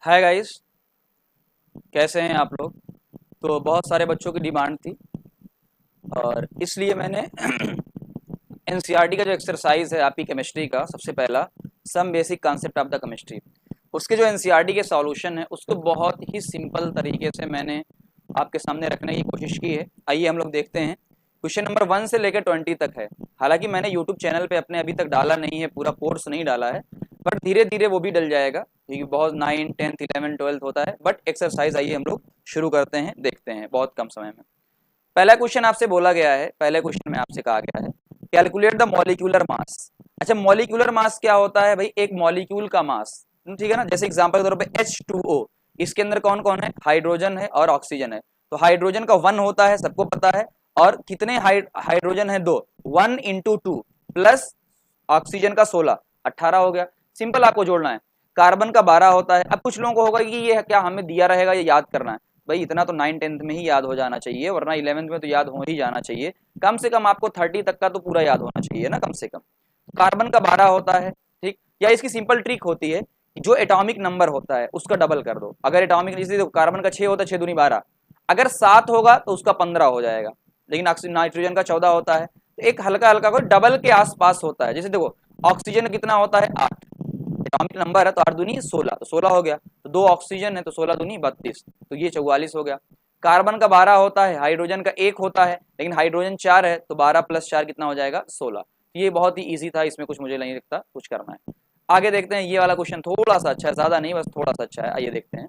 Hi guys, कैसे हैं आप लोग। तो बहुत सारे बच्चों की डिमांड थी और इसलिए मैंने एनसीईआरटी का जो एक्सरसाइज है आपकी केमिस्ट्री का, सबसे पहला some basic concept of the chemistry, उसके जो एनसीईआरटी के सॉल्यूशन है उसको बहुत ही सिंपल तरीके से मैंने आपके सामने रखने की कोशिश की है। आइए हम लोग देखते हैं। क्वेश्चन नंबर 1 से लेकर 20 तक है। हालांकि मैंने यूट्यूब चैनल पे अपने अभी तक डाला नहीं है, पूरा कोर्स नहीं डाला है, बट धीरे धीरे वो भी डल जाएगा क्योंकि बहुत 9, 10th, 11, 12 होता है। बट एक्सरसाइज आइए हम लोग शुरू करते हैं, देखते हैं बहुत कम समय में। पहला क्वेश्चन आपसे बोला गया है, पहले क्वेश्चन में आपसे कहा गया है कैलकुलेट द मॉलिक्यूलर मास। अच्छा, मॉलिक्यूलर मास क्या होता है भाई? एक मॉलिक्यूल का मास, ठीक है ना। जैसे एग्जांपल के तौर पे H2O, इसके अंदर कौन कौन है? हाइड्रोजन है और ऑक्सीजन है। तो हाइड्रोजन का 1 होता है, सबको पता है। और कितने हाइड्रोजन है? 2। 1 इंटू 2 प्लस ऑक्सीजन का 16, 18 हो गया। सिंपल आपको जोड़ना है। कार्बन का 12 होता है। अब कुछ लोगों को होगा कि ये क्या हमें दिया रहेगा, ये याद करना है। भाई इतना तो 9, 10th में ही याद हो जाना चाहिए, वरना 11th में तो याद हो ही जाना चाहिए। कम से कम आपको 30 तक का तो पूरा याद होना चाहिए ना, कम से कम। कार्बन का 12 होता है, ठीक। या इसकी सिंपल ट्रिक होती है, जो एटॉमिक नंबर होता है उसका डबल कर दो। अगर एटॉमिक, जैसे कार्बन का 6 होता है, 6 दूनी 12। अगर 7 होगा तो उसका 15 हो जाएगा। लेकिन नाइट्रोजन का 14 होता है, तो एक हल्का हल्का को डबल के आसपास होता है। जैसे देखो, ऑक्सीजन कितना होता है? 8। एटॉमिक नंबर है तो 8 दूनी 16, तो 16 हो गया। तो 2 ऑक्सीजन है तो 16 दूनी 32, तो ये 44 हो गया। कार्बन का 12 होता है, हाइड्रोजन का 1 होता है, लेकिन हाइड्रोजन 4 है तो 12 प्लस 4 कितना हो जाएगा? 16। ये बहुत ही ईजी था, इसमें कुछ मुझे नहीं लगता कुछ करना है। आगे देखते हैं। ये वाला क्वेश्चन थोड़ा सा अच्छा है, ज्यादा नहीं, बस थोड़ा सा अच्छा है। आइए देखते हैं।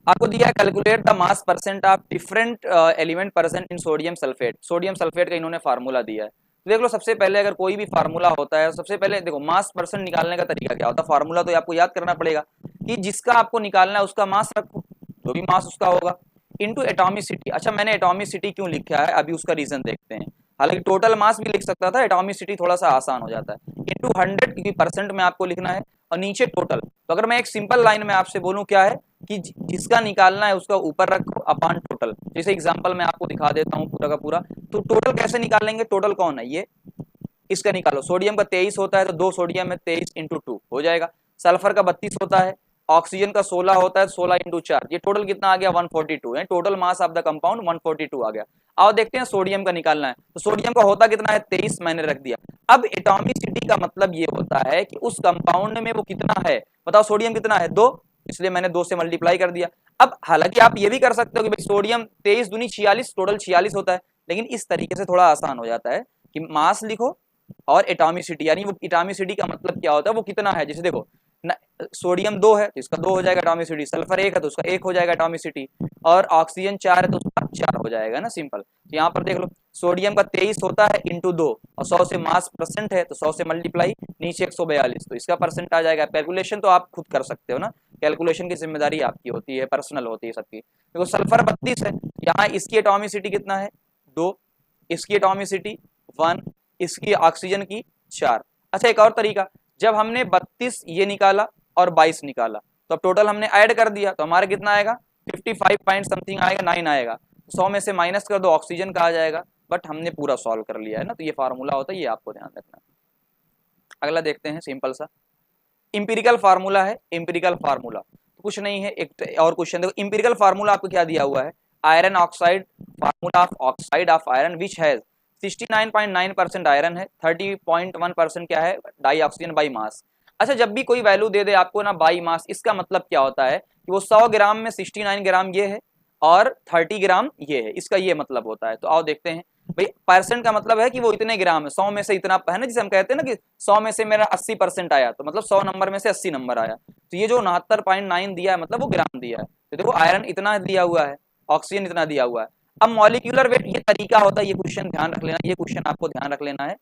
आपको दिया है calculate the mass percent of different element percent in sodium sulphate. Sodium sulphate का इन्होंने फार्मूला दिया है। तो देख लो, सबसे पहले अगर कोई भी फार्मूला होता है, सबसे पहले देखो मास परसेंट निकालने का तरीका क्या होता है। फार्मूला तो आपको याद करना पड़ेगा कि जिसका आपको निकालना है उसका मास रखो, जो भी मास उसका होगा, इनटू एटॉमिसिटी। अच्छा, मैंने एटॉमिसिटी क्यों लिखा है, अभी उसका रीजन देखते हैं। हालांकि टोटल मास भी लिख सकता था, एटॉमिसिटी थोड़ा सा आसान हो जाता है। इंटू 100, क्योंकि परसेंट में आपको लिखना है, और नीचे टोटल। तो अगर मैं एक सिंपल लाइन में आपसे बोलूं क्या है कि जिसका निकालना है उसका ऊपर रखो अपॉन टोटल। जैसे एग्जांपल मैं आपको दिखा देता हूं पूरा का पूरा। तो टोटल कैसे निकालेंगे? टोटल कौन है ये, इसका निकालो। सोडियम का 23 होता है तो 2 सोडियम में 23 इंटू 2 हो जाएगा। सल्फर का 32 होता है, ऑक्सीजन का 16 होता है, 16 इंटू 4, ये टोटल कितना आ गया? 142 है। Total mass of the compound 142 आ गया। आओ देखते हैं सोडियम का निकालना है। तो सोडियम का होता कितना है? 23, मैंने रख दिया। अब एटॉमिसिटी का मतलब ये होता है कि उस कंपाउंड में वो कितना है। बताओ सोडियम कितना है? 2, इसलिए मैंने 2 से मल्टीप्लाई कर दिया। अब हालांकि आप ये भी कर सकते हो कि भाई सोडियम 23 दूनी 46, टोटल 46 होता है, लेकिन इस तरीके से थोड़ा आसान हो जाता है कि मास लिखो और एटॉमिसिटी, यानी वो एटॉमिसिटी का मतलब क्या होता है, वो कितना है। जैसे देखो सोडियम 2 है तो इसका 2 हो जाएगा एटॉमिसिटी, सल्फर 1 है तो उसका 1 हो जाएगा एटॉमिसिटी, और ऑक्सीजन 4 है तो उसका 4 हो जाएगा ना, सिंपल। तो यहाँ पर देख लो, सोडियम का 23 होता है इंटू 2, और 100 से मास परसेंट है तो 100 से मल्टीप्लाई, नीचे 142, तो इसका परसेंट आ जाएगा। कैलकुलेशन तो आप खुद कर सकते हो ना, कैलकुलेशन की जिम्मेदारी आपकी होती है, पर्सनल होती है सबकी। देखो सल्फर 32 है, यहाँ इसकी एटॉमिसिटी कितना है? 2, इसकी एटॉमिसिटी 1, इसकी ऑक्सीजन की 4। अच्छा, एक और तरीका, जब हमने 32 ये निकाला और 22 निकाला, तो अब टोटल हमने ऐड कर दिया, तो हमारे कितना आएगा? 55 पॉइंट समथिंग आएगा, 9 आएगा। 100 में से माइनस कर दो, ऑक्सीजन का आ जाएगा। बट हमने पूरा सॉल्व कर लिया है ना, तो ये फार्मूला होता है, ये आपको ध्यान रखना। अगला देखते हैं, सिंपल सा इंपिरिकल फार्मूला है। इंपिरिकल फार्मूला तो कुछ नहीं है, एक और क्वेश्चन देखो। इंपिरिकल फार्मूला आपको क्या दिया हुआ है? Iron oxide, formula of oxide of iron which has 69.9% iron है, 30.1% क्या है? Dioxygen by mass. अच्छा, जब भी कोई वैल्यू दे दे आपको ना बाई मास, इसका मतलब क्या होता है कि वो 100 ग्राम में 69 ग्राम ये है और 30 ग्राम ये है, इसका ये मतलब होता है। तो आओ देखते हैं भाई। परसेंट का मतलब है कि वो इतने ग्राम है, 100 में से इतना है ना, जिसे हम कहते हैं ना कि 100 में से मेरा 80% आया, तो मतलब 100 नंबर में से 80 नंबर आया। तो ये जो 69.9 दिया है मतलब वो ग्राम दिया है। तो देखो आयरन इतना दिया हुआ है, ऑक्सीजन इतना दिया हुआ है। अब मॉलिक्यूलर वेट, ये तरीका होता है, ये क्वेश्चन ध्यान रख लेना, ये क्वेश्चन आपको ध्यान रख लेना है,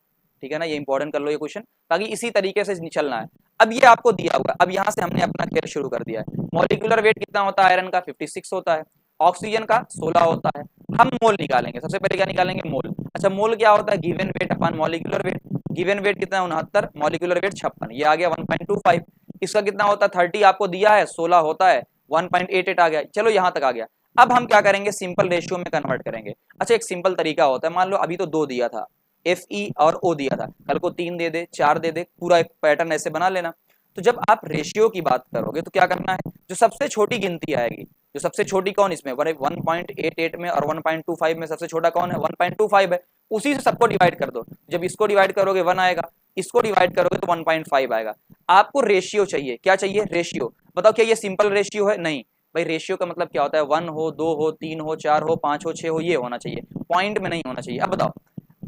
ठीक है ना, ये इंपॉर्टेंट कर लो ये क्वेश्चन, ताकि इसी तरीके से चलना है। अब ये आपको दिया हुआ है, अब यहाँ से हमने अपना खेल शुरू कर दिया है। मॉलिक्यूलर वेट कितना होता है आयरन का? 56 होता है, ऑक्सीजन का 16 होता है। हम मोल निकालेंगे, सबसे पहले क्या निकालेंगे? मोल। अच्छा, मोल क्या होता है? Given weight upon molecular wait. Given weight कितना है? 69, मॉलिक्यूलर वेट 56, ये आ गया 1.25। इसका कितना होता है? 30 आपको दिया है, 16 होता है, 1.88 आ गया। चलो यहाँ तक आ गया। अब हम क्या करेंगे? सिंपल रेशियो में कन्वर्ट करेंगे। अच्छा, एक सिंपल तरीका होता है, मान लो अभी तो 2 दिया था, एफ ई और ओ दिया था, कल को 3 दे दे, 4 दे दे, पूरा एक पैटर्न ऐसे बना लेना। तो जब आप रेशियो की बात करोगे तो क्या करना है, जो सबसे छोटी गिनती आएगी, जो सबसे छोटी कौन इसमें 1.88 में और 1.25 में सबसे छोटा कौन है 1.25 है, उसी से सबको डिवाइड कर दो। जब इसको डिवाइड करोगे 1 आएगा, इसको डिवाइड करोगे तो 1.5 आएगा। आपको रेशियो चाहिए, क्या चाहिए, रेशियो। बताओ क्या ये सिंपल रेशियो है, नहीं भाई। रेशियो का मतलब क्या होता है, 1 हो, 2 हो, 3 हो, 4 हो, 5 हो, 6 हो, ये होना चाहिए, पॉइंट में नहीं होना चाहिए। अब बताओ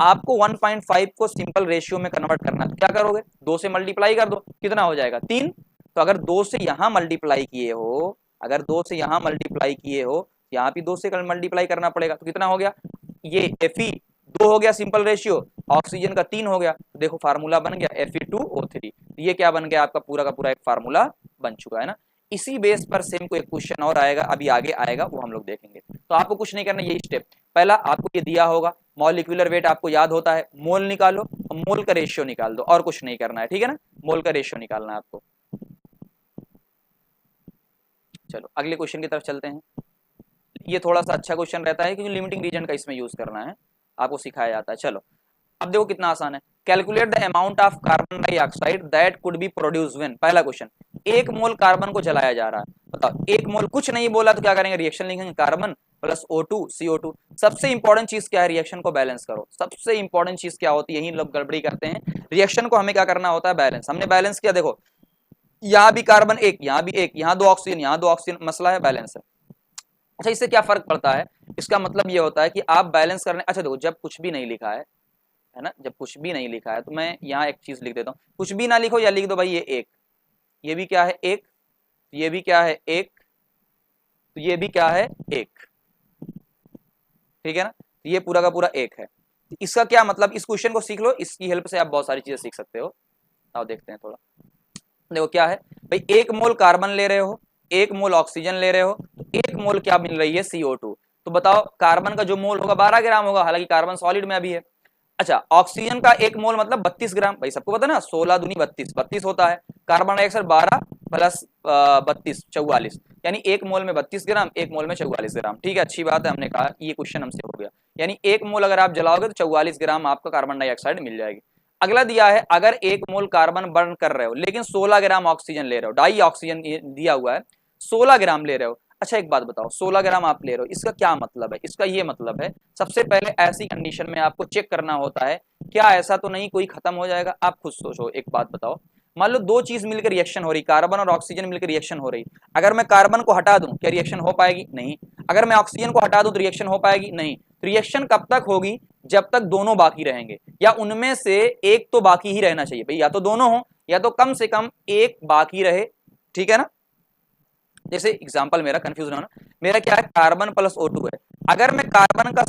आपको 1.5 को सिंपल रेशियो में कन्वर्ट करना है तो क्या करोगे, 2 से मल्टीप्लाई कर दो, कितना हो जाएगा 3। तो अगर 2 से यहां मल्टीप्लाई किए हो, अगर 2 से यहां मल्टीप्लाई किए हो, यहाँ भी 2 से मल्टीप्लाई करना पड़ेगा, तो कितना हो गया, ये Fe 2 हो गया सिंपल रेशियो, ऑक्सीजन का 3 हो गया। तो देखो फार्मूला बन गया Fe2O3। ये क्या बन गया, आपका पूरा का पूरा एक फार्मूला बन चुका है ना। इसी बेस पर सेम को एक क्वेश्चन और आएगा, अभी आगे आएगा, वो हम लोग देखेंगे। तो आपको कुछ नहीं करना, यही स्टेप। पहला आपको ये दिया होगा मॉलिक्यूलर वेट आपको याद होता है, मोल निकालो और मोल का रेशियो निकाल दो, और कुछ नहीं करना है, ठीक है ना। मोल का रेशियो निकालना है आपको। चलो अगले क्वेश्चन की तरफ चलते हैं। ये थोड़ा सा अच्छा क्वेश्चन रहता है क्योंकि लिमिटिंग रीजन का इसमें यूज करना है, आपको सिखाया जाता है। चलो अब देखो कितना आसान है। Calculate the amount of carbon dioxide that could be produce when. पहला क्वेश्चन, 1 मोल कार्बन को जलाया जा रहा है, बताओ 1 मोल, कुछ नहीं बोला तो क्या करेंगे, रिएक्शन लिखेंगे, कार्बन प्लस O2 CO2। सबसे इंपॉर्टेंट चीज क्या है, रिएक्शन को बैलेंस करो। सबसे इंपॉर्टेंट चीज क्या होती है, यही लोग गड़बड़ी करते हैं। रिएक्शन को हमें क्या करना होता है, बैलेंस। हमने बैलेंस किया, देखो यहाँ भी कार्बन 1, यहाँ भी 1, यहाँ 2 ऑक्सीजन, यहाँ 2 ऑक्सीजन, मसला है, बैलेंस है। अच्छा इससे क्या फर्क पड़ता है, इसका मतलब ये होता है कि आप बैलेंस करने, अच्छा देखो जब कुछ भी नहीं लिखा है ना, जब कुछ भी नहीं लिखा है तो मैं यहाँ एक चीज लिख देता हूँ, कुछ भी ना लिखो या लिख दो भाई ये 1, ये भी क्या है 1, ये भी क्या है 1, तो ये भी क्या है 1, ठीक है ना। तो ये पूरा का पूरा 1 है। तो इसका क्या मतलब, इस क्वेश्चन को सीख लो, इसकी हेल्प से आप बहुत सारी चीजें सीख सकते हो। आओ देखते हैं थोड़ा। देखो क्या है भाई, 1 मोल कार्बन ले रहे हो, 1 मोल ऑक्सीजन ले रहे हो, तो 1 मोल क्या मिल रही है CO2। तो बताओ कार्बन का जो मोल होगा 12 ग्राम होगा, हालांकि कार्बन सॉलिड में अभी है। अच्छा ऑक्सीजन का 1 मोल मतलब 32 ग्राम, भाई सबको पता है ना, 16 दूनी 32, 32 होता है। कार्बन डाइऑक्साइड 12 प्लस 32 44, यानी 1 मोल में 32 ग्राम, 1 मोल में 44 ग्राम। ठीक है, अच्छी बात है, हमने कहा ये क्वेश्चन हमसे हो गया। यानी 1 मोल अगर आप जलाओगे तो 44 ग्राम आपका कार्बन डाइऑक्साइड मिल जाएगी। अगला दिया है, अगर 1 मोल कार्बन बर्न कर रहे हो लेकिन 16 ग्राम ऑक्सीजन ले रहे हो, डाई ऑक्सीजन दिया हुआ है, 16 ग्राम ले रहे हो। अच्छा एक बात बताओ, 16 ग्राम आप ले रहे हो, इसका क्या मतलब है, इसका ये मतलब है, सबसे पहले ऐसी कंडीशन में आपको चेक करना होता है क्या ऐसा तो नहीं कोई खत्म हो जाएगा। आप खुद सोचो, एक बात बताओ, मान लो 2 चीज मिलकर रिएक्शन हो रही, कार्बन और ऑक्सीजन मिलकर रिएक्शन हो रही, अगर मैं कार्बन को हटा दूं क्या रिएक्शन हो पाएगी, नहीं। अगर मैं ऑक्सीजन को हटा दूं तो रिएक्शन हो पाएगी, नहीं। रिएक्शन कब तक होगी, जब तक दोनों बाकी रहेंगे, या उनमें से एक तो बाकी ही रहना चाहिए भाई, या तो दोनों हो या तो कम से कम एक बाकी रहे, ठीक है ना। जैसे एग्जांपल मेरा कंफ्यूज ना होना, मेरा क्या है, कार्बन प्लस O2 है। अगर मैं कार्बन का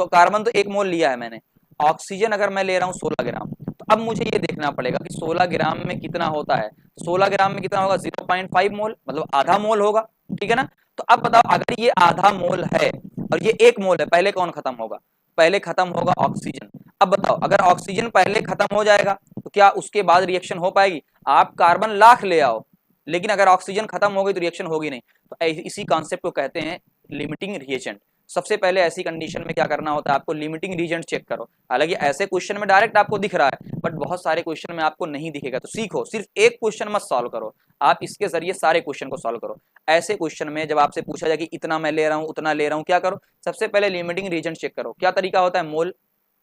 कार्बन तो 1 मोल लिया है मैंने, ऑक्सीजन अगर मैं ले रहा हूँ 16 ग्राम, तो अब मुझे ये देखना पड़ेगा कि 16 ग्राम में कितना होता है। 16 ग्राम में कितना होगा, 0.5 मोल, मतलब आधा मोल होगा, ठीक है ना। तो अब बताओ अगर ये आधा मोल है और ये 1 मोल है, पहले कौन खत्म होगा, पहले खत्म होगा ऑक्सीजन। अब बताओ अगर ऑक्सीजन पहले खत्म हो जाएगा तो क्या उसके बाद रिएक्शन हो पाएगी, आप कार्बन लाख ले आओ लेकिन अगर ऑक्सीजन खत्म हो गई तो रिएक्शन होगी नहीं। तो इसी कॉन्सेप्ट को कहते हैं लिमिटिंग रिएजेंट। सबसे पहले ऐसी कंडीशन में क्या करना होता है, आपको लिमिटिंग रीजेंट चेक करो। हालांकि ऐसे क्वेश्चन में डायरेक्ट आपको दिख रहा है, बट बहुत सारे क्वेश्चन में आपको नहीं दिखेगा, तो सीखो, सिर्फ एक क्वेश्चन मत सॉल्व करो, आप इसके जरिए सारे क्वेश्चन को सॉल्व करो। ऐसे क्वेश्चन में जब आपसे पूछा जाए कि इतना मैं ले रहा हूँ उतना ले रहा हूँ, क्या करो, सबसे पहले लिमिटिंग रीजेंट चेक करो। क्या तरीका होता है, मोल,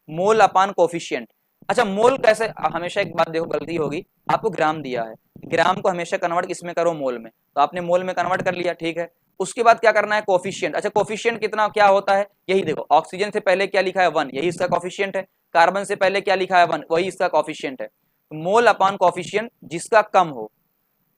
मोल अपान कोफिशियंट। अच्छा मोल कैसे, हमेशा एक बात देखो गलती होगी, आपको ग्राम दिया है, ग्राम को हमेशा कन्वर्ट किसमें करो, मोल में, तो आपने मोल में कन्वर्ट कर लिया, ठीक है। उसके बाद क्या करना है, कोफिशिएंट। अच्छा कोफिशिएंट कितना क्या होता है, यही देखो, ऑक्सीजन से पहले क्या लिखा है 1, यही इसका कोफिशिएंट है। कार्बन से पहले क्या लिखा है 1, वही इसका कोफिशिएंट है। तो मोल अपान कोफिशिएंट जिसका कम हो,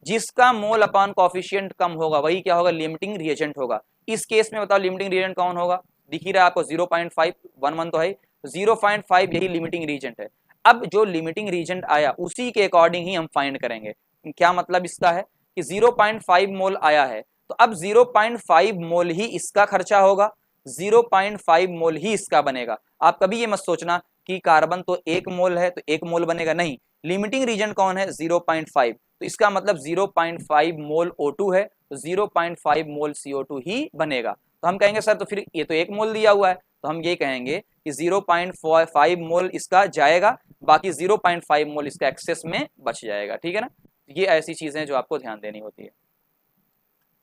जिसका मोल अपान कोफिशिएंट कम होगा वही क्या होगा, लिमिटिंग रिएजेंट होगा। इस केस में बताओ लिमिटिंग रिएजेंट कौन होगा, दिख ही रहा है आपको 0.5, 1 तो है, 0.5 यही लिमिटिंग रिएजेंट है। अब जो लिमिटिंग रिएजेंट आया उसी के अकॉर्डिंग ही हम फाइंड करेंगे। क्या मतलब इसका है कि 0.5 मोल आया है, तो अब 0.5 मोल ही इसका खर्चा होगा, 0.5 मोल ही इसका बनेगा। आप कभी ये मत सोचना कि कार्बन तो 1 मोल है तो 1 मोल बनेगा, नहीं, लिमिटिंग रीजन कौन है 0.5, तो इसका मतलब 0.5 मोल O2 है, तो 0.5 मोल CO2 ही बनेगा। तो हम कहेंगे सर तो फिर ये तो 1 मोल दिया हुआ है, तो हम ये कहेंगे कि 0.5 मोल इसका जाएगा, बाकी 0.5 मोल इसका एक्सेस में बच जाएगा, ठीक है ना। ये ऐसी चीजें जो आपको ध्यान देनी होती है।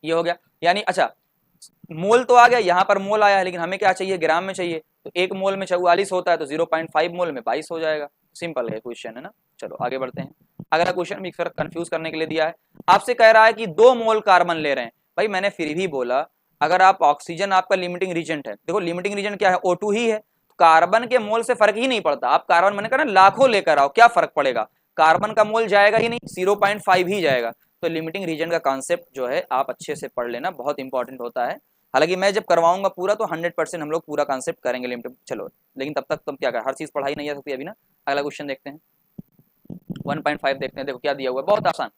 ये हो गया, यानी अच्छा मोल तो आ गया, यहाँ पर मोल आया है, लेकिन हमें क्या चाहिए, ग्राम में चाहिए। तो 1 मोल में 44 होता है, तो 0.5 मोल में 22 हो जाएगा। सिंपल है क्वेश्चन, है ना। चलो आगे बढ़ते हैं। अगला क्वेश्चन भी फिर कंफ्यूज करने के लिए दिया है, आपसे कह रहा है कि 2 मोल कार्बन ले रहे हैं। भाई मैंने फिर भी बोला अगर आप ऑक्सीजन आपका लिमिटिंग रीजेंट है, देखो लिमिटिंग रीजेंट क्या है, O2 ही है, कार्बन के मोल से फर्क ही नहीं पड़ता। आप कार्बन मैंने कहा ना लाखों लेकर आओ, क्या फर्क पड़ेगा, कार्बन का मोल जाएगा ही नहीं, 0.5 ही जाएगा। तो लिमिटिंग रीजन का कॉन्सेप्ट जो है आप अच्छे से पढ़ लेना, बहुत इंपॉर्टेंट होता है। हालांकि मैं जब करवाऊंगा पूरा तो 100% हम लोग पूरा कॉन्सेप्ट करेंगे लिमिट, चलो लेकिन तब तक तुम क्या कर, हर चीज पढ़ाई नहीं जा सकती अभी ना। अगला क्वेश्चन देखते हैं, 1.5 देखते हैं। देखो क्या दिया हुआ है, बहुत आसान।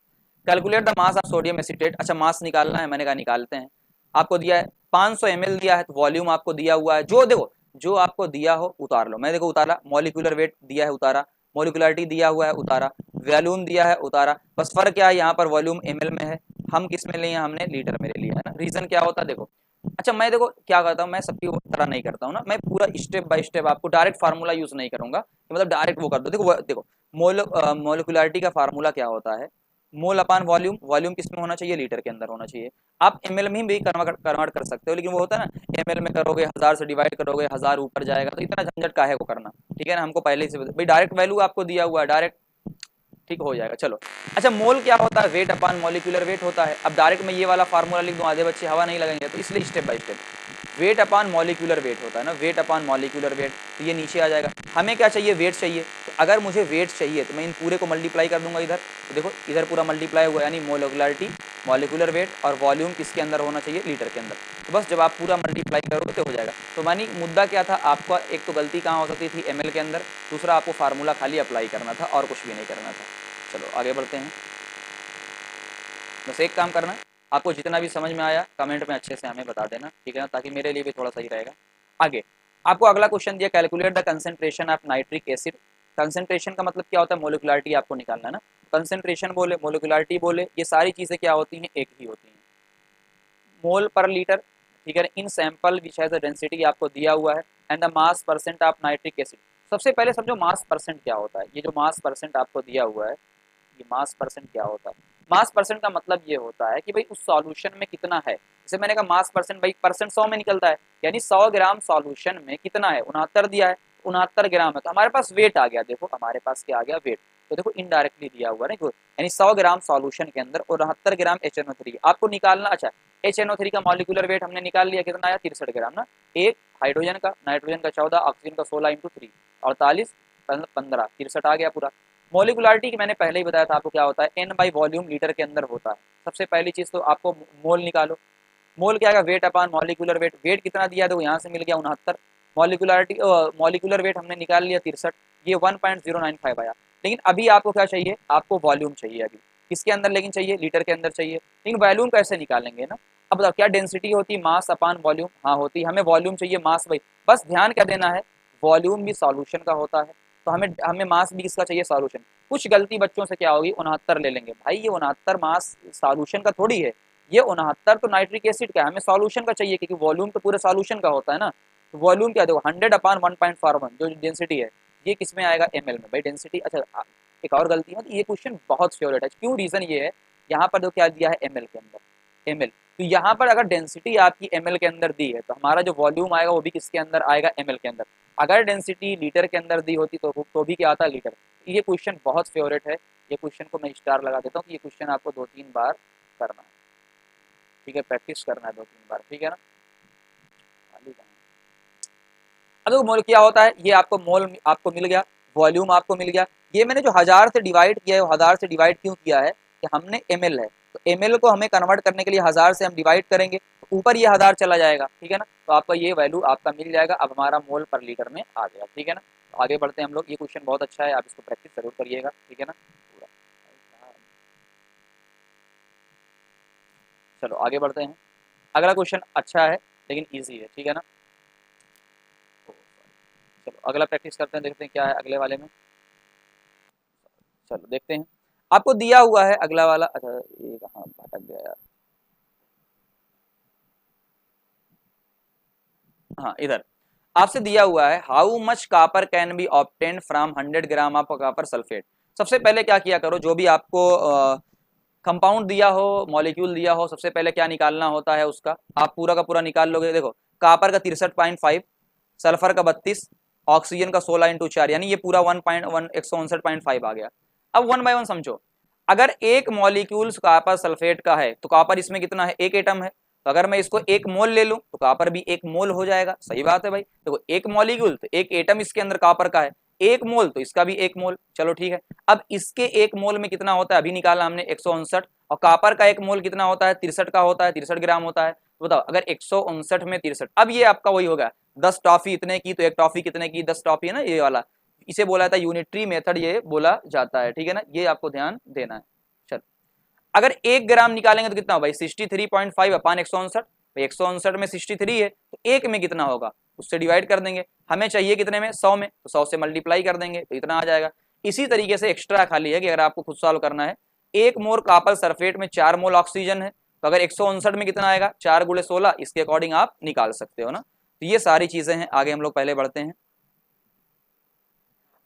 Calculate the mass of sodium acetate. अच्छा मास निकालना है, मैंने कहा निकालते हैं। आपको दिया है 500 ml दिया है, तो वॉल्यूम आपको दिया हुआ है, जो देखो जो आपको दिया हो उतार लो। मैं देखो उतारा, मॉलिक्यूलर वेट दिया है उतारा, मॉलिक्युलरिटी दिया हुआ है उतारा, वॉल्यूम दिया है उतारा। बस फर्क क्या है, यहाँ पर वॉल्यूम ml में है, हम किस में लिए, हमने लीटर में ले लिया है ना। रीजन क्या होता है देखो, अच्छा मैं देखो क्या करता हूँ, मैं सबकी तरह नहीं करता हूँ ना, मैं पूरा स्टेप बाय स्टेप आपको डायरेक्ट फार्मूला यूज नहीं करूंगा, मतलब डायरेक्ट वो कर दो। देखो देखो मोलिकुलरिटी का फार्मूला क्या होता है, मोल अपान वॉल्यूम, वॉल्यूम किस में होना चाहिए, लीटर के अंदर होना चाहिए। आप ml में भी कन्वर्ट कर सकते हो, लेकिन वो होता है ना ml में करोगे 1000 से डिवाइड करोगे 1000 ऊपर जाएगा, तो इतना झंझट का है को करना, ठीक है ना। हमको पहले से भाई डायरेक्ट वैल्यू आपको दिया हुआ है, डायरेक्ट ठीक हो जाएगा। चलो अच्छा मोल क्या होता है, वेट अपान मॉलिक्यूलर वेट होता है। अब डायरेक्ट मैं ये वाला फार्मूला लिख दूं, आधे बच्चे हवा नहीं लगेंगे, तो इसलिए step by step weight upon molecular weight होता है ना, वेट अपान मॉलिक्यूलर वेट, तो ये नीचे आ जाएगा। हमें क्या चाहिए, वेट चाहिए। तो अगर मुझे वेट चाहिए तो मैं इन पूरे को मल्टीप्लाई कर दूंगा इधर, तो देखो इधर पूरा मल्टीप्लाई हुआ, यानी मोलिकुलरिटी, मॉलिक्यूलर वेट और वॉल्यूम किसके अंदर होना चाहिए, लीटर के अंदर। तो बस जब आप पूरा मल्टीप्लाई करोगे तो हो जाएगा। तो मानी मुद्दा क्या था आपका, एक तो गलती कहाँ हो सकती थी ml के अंदर, दूसरा आपको फार्मूला खाली अप्लाई करना था और कुछ भी नहीं करना था। चलो आगे बढ़ते हैं। बस एक काम करना, आपको जितना भी समझ में आया कमेंट में अच्छे से हमें बता देना, ठीक है ना, ताकि मेरे लिए भी थोड़ा सही रहेगा। आगे आपको अगला क्वेश्चन दिया, calculate the concentration of nitric acid. Concentration का मतलब क्या होता है, मोलिकुलरिटी आपको निकालना है ना। कंसेंट्रेशन बोले, मोलिकुलरिटी बोले, ये सारी चीजें क्या होती हैं, एक ही होती हैं, मोल पर लीटर, ठीक है। इन sample which has a density आपको दिया हुआ है, and the mass percent of nitric acid. सबसे पहले समझो मास परसेंट क्या होता है, ये जो मास परसेंट आपको दिया हुआ है, ये मास परसेंट क्या होता है। मास परसेंट का मतलब ये होता है कि भाई उस सॉल्यूशन में कितना है। जैसे मैंने कहा मास परसेंट, भाई परसेंट 100 में निकलता है, यानी 100 ग्राम सॉल्यूशन में कितना है, 69 दिया है, 69 ग्राम है, तो हमारे पास वेट आ गया। देखो हमारे पास क्या आ गया, वेट। तो देखो इनडायरेक्टली दिया हुआ है, यानी 100 ग्राम सॉल्यूशन के अंदर 69 ग्राम HNO3 आपको निकालना। अच्छा HNO3 का मॉलिक्यूलर वेट हमने निकाल लिया, कितना आया, 63 ग्राम ना। एक हाइड्रोजन का, नाइट्रोजन का 14, ऑक्सीजन का 16 इंटू 3 48 15 63 आ गया पूरा। मॉलिकुलरिटी की मैंने पहले ही बताया था आपको क्या होता है, एन बाई वॉल्यूम लीटर के अंदर होता है। सबसे पहली चीज तो आपको मोल निकालो, मोल क्या है, वेट अपान मॉलिकुलर वेट। वेट कितना दिया, देखो यहाँ से मिल गया 69, मॉलिकुलरिटी मॉलिकुलर वेट हमने निकाल लिया 63, ये 1.095 आया। लेकिन अभी आपको क्या चाहिए, आपको वॉल्यूम चाहिए अभी, किसके अंदर लेकिन चाहिए, लीटर के अंदर चाहिए। लेकिन वॉल्यूम कैसे निकालेंगे ना। अब बताओ क्या डेंसिटी होती, मास अपान वॉल्यूम, हाँ होती, हमें वॉल्यूम चाहिए मास भाई। बस ध्यान क्या देना है, वॉल्यूम भी सॉल्यूशन का होता है, तो हमें हमें मास भी किसका चाहिए, सॉल्यूशन। कुछ गलती बच्चों से क्या होगी, 69 ले लेंगे, भाई ये 69 मास सॉल्यूशन का थोड़ी है, ये 69 तो नाइट्रिक एसिड का है, हमें सॉल्यूशन का चाहिए, क्योंकि वॉल्यूम तो पूरे सॉल्यूशन का होता है ना। तो वॉल्यूम क्या देखो 100 अपान 1.41 जो डेंसिटी है, ये किस में आएगा, ml में। भाई डेंसिटी, अच्छा एक और गलती है, ये क्वेश्चन बहुत फेवरेट है, क्यों, रीजन ये है, यहाँ पर जो क्या दिया है ml के अंदर, ml। तो यहाँ पर अगर डेंसिटी आपकी ml के अंदर दी है, तो हमारा जो वॉल्यूम आएगा वो भी किसके अंदर आएगा, ml के अंदर। अगर डेंसिटी लीटर के अंदर दी होती तो भी क्या आता है, लीटर। ये क्वेश्चन बहुत फेवरेट है, ये क्वेश्चन को मैं स्टार लगा देता हूँ कि ये क्वेश्चन आपको 2-3 बार करना है, ठीक है, प्रैक्टिस करना है 2-3 बार, ठीक है ना। अब देखो मोल क्या होता है, ये आपको मोल आपको मिल गया, वॉल्यूम आपको मिल गया। ये मैंने जो 1000 से डिवाइड किया है, वो 1000 से डिवाइड क्यों किया है, कि हमने ml है, तो ml को हमें कन्वर्ट करने के लिए 1000 से हम डिवाइड करेंगे, तो ऊपर ये 1000 चला जाएगा, ठीक है ना। तो आपका ये वैल्यू आपका मिल जाएगा, अब हमारा मोल पर लीटर में आ गया, ठीक है ना। तो आगे बढ़ते हैं हम लोग, ये क्वेश्चन बहुत अच्छा है, आप इसको प्रैक्टिस जरूर करिएगा, ठीक है ना पूरा। चलो आगे बढ़ते हैं, अगला क्वेश्चन अच्छा है लेकिन ईजी है, ठीक है ना। चलो अगला प्रैक्टिस करते हैं, देखते हैं क्या है अगले वाले में। चलो देखते हैं, आपको दिया हुआ है अगला वाला, अच्छा ये कहाँ भटक गया यार, हाँ इधर आपसे दिया हुआ है, how much copper can be obtain from 100 gram of copper sulphate. सबसे पहले क्या किया करो, जो भी आपको कंपाउंड दिया हो, मॉलिक्यूल दिया हो, सबसे पहले क्या निकालना होता है उसका, आप पूरा का पूरा निकाल लोगे। देखो कॉपर का 63.5, सल्फर का 32, ऑक्सीजन का 16 इंटू 4, यानी ये पूरा 1.1 आ गया। अब वन बाय वन समझो, अगर एक मॉलिक्यूल कॉपर सल्फेट का है तो कॉपर इसमें कितना है, एक एटम है, तो अगर मैं इसको एक मोल ले लूं तो कॉपर भी एक मोल हो जाएगा। सही बात है भाई, देखो एक मॉलिक्यूल तो एक एटम इसके अंदर कॉपर का है, एक मोल तो इसका भी एक मोल। चलो ठीक है, अब इसके एक मोल में कितना होता है, अभी निकाला हमने 159, और कॉपर का एक मोल कितना होता है, 63 का होता है, 63 ग्राम होता है। तो बताओ अगर 159 में 63, अब ये आपका वही होगा 10 टॉफी इतने की, तो एक टॉफी कितने की, 10 टॉफी है ना ये वाला, इसे बोला था यूनिटरी मेथड, ये बोला जाता है, ठीक है ना, ये आपको ध्यान देना है। चल अगर 1 ग्राम निकालेंगे तो कितना हो भाई, 63.5 अपान 159, 159 में 63 है तो एक में कितना होगा, उससे डिवाइड कर देंगे। हमें चाहिए कितने में, 100 में, तो 100 से मल्टीप्लाई कर देंगे तो इतना आ जाएगा। इसी तरीके से एक्स्ट्रा खाली है कि अगर आपको खुद सॉल्व करना है, 1 मोल कॉपर सल्फेट में 4 मोल ऑक्सीजन है, तो अगर 159 में कितना आएगा, 4 गुणे 16, इसके अकॉर्डिंग आप निकाल सकते हो ना। तो ये सारी चीजें हैं, आगे हम लोग पहले बढ़ते हैं।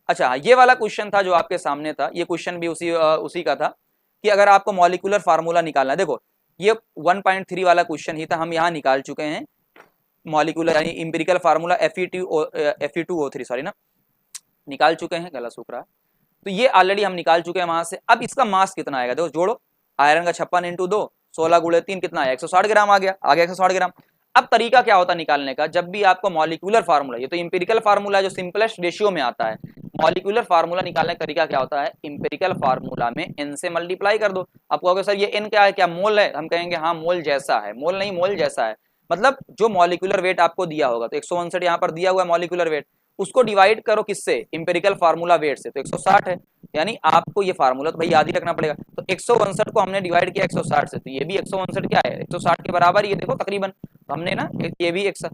अच्छा ये वाला क्वेश्चन था जो आपके सामने था, ये क्वेश्चन भी उसी का था कि अगर आपको मॉलिक्यूलर फार्मूला निकालना है, देखो ये 1.3 वाला क्वेश्चन ही था, हम यहाँ निकाल चुके हैं मॉलिक्यूलर यानी इंपेरिकल फार्मूला Fe2O3 सॉरी ना, निकाल चुके हैं, गला सूख रहा है, तो ये ऑलरेडी हम निकाल चुके हैं वहां से। अब इसका मास कितना आएगा, देखो जोड़ो, आयरन का 56 इंटू 2, 16 गुणे 3 कितना आया, 160 ग्राम आ गया 160 ग्राम। अब तरीका क्या होता है निकालने का, जब भी आपको मॉलिक्यूलर फार्मूला, ये तो इंपेरिकल फार्मूला जो सिंपलेस्ट रेशियो में आता है, मॉलिक्यूलर फार्मूला निकालने का तरीका क्या होता है, इंपेरिकल फार्मूला में n से मल्टीप्लाई कर दो। आप कहोगे सर ये n क्या है, क्या मोल है, हम कहेंगे हाँ मोल जैसा है, मोल नहीं मोल जैसा है, मतलब जो मॉलिक्यूलर वेट आपको दिया होगा, तो 159 यहाँ पर दिया हुआ है मॉलिक्यूलर वेट, उसको डिवाइड करो किससे, इंपेरिकल फार्मूला वेट से, तो 160 है, यानी आपको ये फार्मूला तो भाई याद ही रखना पड़ेगा। तो 159 को हमने डिवाइड किया 160 से, तो ये भी 159 क्या है, 160 के बराबर, ये देखो तकरीबन, तो हमने ना ये भी अच्छा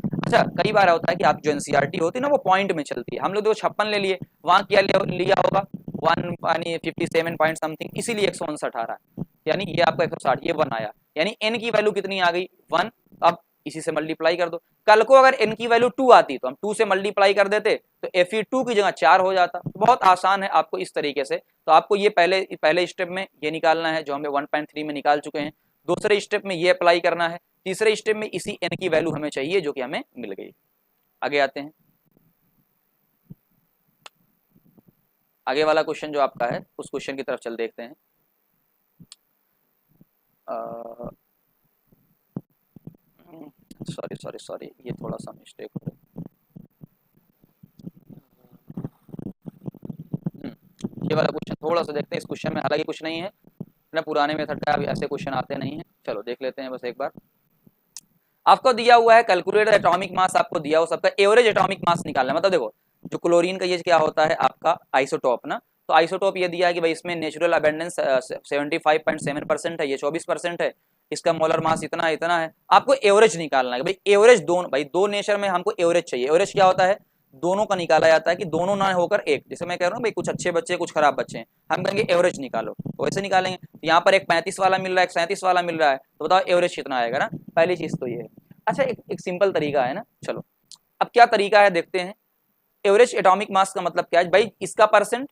कई बार होता है कि आप जो एनसीईआरटी होती है ना वो पॉइंट में चलती है, हम लोग तो 56 ले लिए, वहां क्या लिया होगा 157 पॉइंट समथिंग, इसीलिए 159 आ रहा है, यानी ये आपका 160, ये 1 आया, यानी n की वैल्यू कितनी आ गई 1। अब इसी से मल्टीप्लाई कर दो, कल को अगर n की वैल्यू 2 आती तो हम 2 से मल्टीप्लाई कर देते, तो Fe2 की जगह 4 हो जाता। बहुत आसान है आपको इस तरीके से, तो आपको ये पहले स्टेप में ये निकालना है जो हमें 1.3 में निकाल चुके हैं, दूसरे स्टेप में ये अप्लाई करना है, तीसरे स्टेप में इसी n की वैल्यू हमें चाहिए जो कि हमें मिल गई। आगे आते हैं, आगे वाला क्वेश्चन जो आपका है उस क्वेश्चन की तरफ चल देखते हैं। सॉरी ये थोड़ा सा मिस्टेक हो रहा है। ये वाला क्वेश्चन थोड़ा सा देखते हैं, इस क्वेश्चन में हालांकि कुछ नहीं है ना, पुराने मेथड का अभी ऐसे क्वेश्चन आते नहीं है, चलो देख लेते हैं बस एक बार। आपको दिया हुआ है कैलकुलेट एटॉमिक मास, आपको दिया हो सबका एवरेज एटॉमिक मास निकालना है, मतलब देखो जो क्लोरीन का ये क्या होता है आपका आइसोटोप ना, तो आइसोटोप ये दिया है कि भाई इसमें नेचुरल अबेंडेंस 75.7% है, ये 24% है, इसका मोलर मास इतना इतना है, आपको एवरेज निकालना है भाई, एवरेज दोनों, भाई दो नेचर में हमको एवरेज चाहिए, एवरेज क्या होता है, दोनों का निकाला जाता है कि दोनों ना होकर एक, जैसे मैं कह रहा हूँ भाई कुछ अच्छे बच्चे कुछ खराब बच्चे हैं, हम कहेंगे एवरेज निकालो, तो वैसे निकालेंगे। तो यहाँ पर एक 35 वाला मिल रहा है, एक 37 वाला मिल रहा है, तो बताओ एवरेज कितना आएगा ना, पहली चीज तो ये है। अच्छा एक सिंपल तरीका है ना, चलो अब क्या तरीका है देखते हैं। एवरेज एटॉमिक मास का मतलब क्या है भाई, इसका परसेंट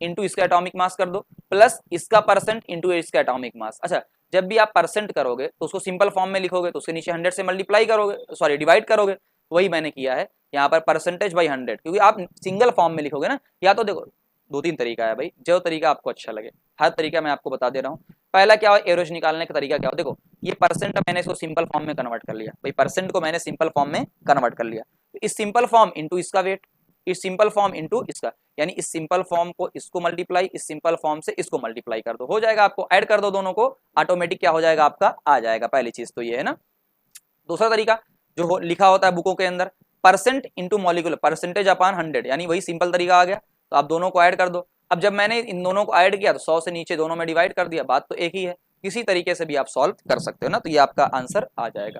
इंटू इसका एटॉमिक मास कर दो, प्लस इसका परसेंट इंटू इसका एटॉमिक मास। अच्छा जब भी आप परसेंट करोगे तो उसको सिंपल फॉर्म में लिखोगे, तो उसके नीचे 100 से मल्टीप्लाई करोगे, सॉरी डिवाइड करोगे, वही मैंने किया है यहाँ पर परसेंटेज बाई 100, क्योंकि आप सिंगल फॉर्म में लिखोगे ना, या तो देखो 2-3 तरीका है भाई, जो तरीका आपको अच्छा लगे, हर तरीका मैं आपको बता दे रहा हूँ। पहला क्या हो, एवरेज निकालने का तरीका क्या हो, देखो ये परसेंट मैंने इसको सिंपल फॉर्म में कन्वर्ट कर लिया, भाई परसेंट को मैंने सिंपल फॉर्म में कन्वर्ट कर लिया, तो इस सिंपल फॉर्म इंटू इसका वेट, इस सिंपल फॉर्म इंटू इसका, यानी इस सिंपल फॉर्म को इसको मल्टीप्लाई, इस सिंपल फॉर्म से इसको मल्टीप्लाई कर दो, हो जाएगा, आपको ऐड कर दो दोनों को, ऑटोमेटिक क्या हो जाएगा आपका आ जाएगा, पहली चीज तो ये है ना। दूसरा तरीका जो लिखा होता है बुकों के अंदर, percent into molecular, percentage upon 100, यानी वही सिंपल तरीका आ गया, तो आप दोनों को ऐड कर दो। अब जब मैंने इन दोनों को ऐड किया तो 100 से नीचे दोनों में डिवाइड कर दिया, बात तो एक ही है, किसी तरीके से भी आप सॉल्व कर सकते हो ना, तो ये आपका आंसर आ जाएगा।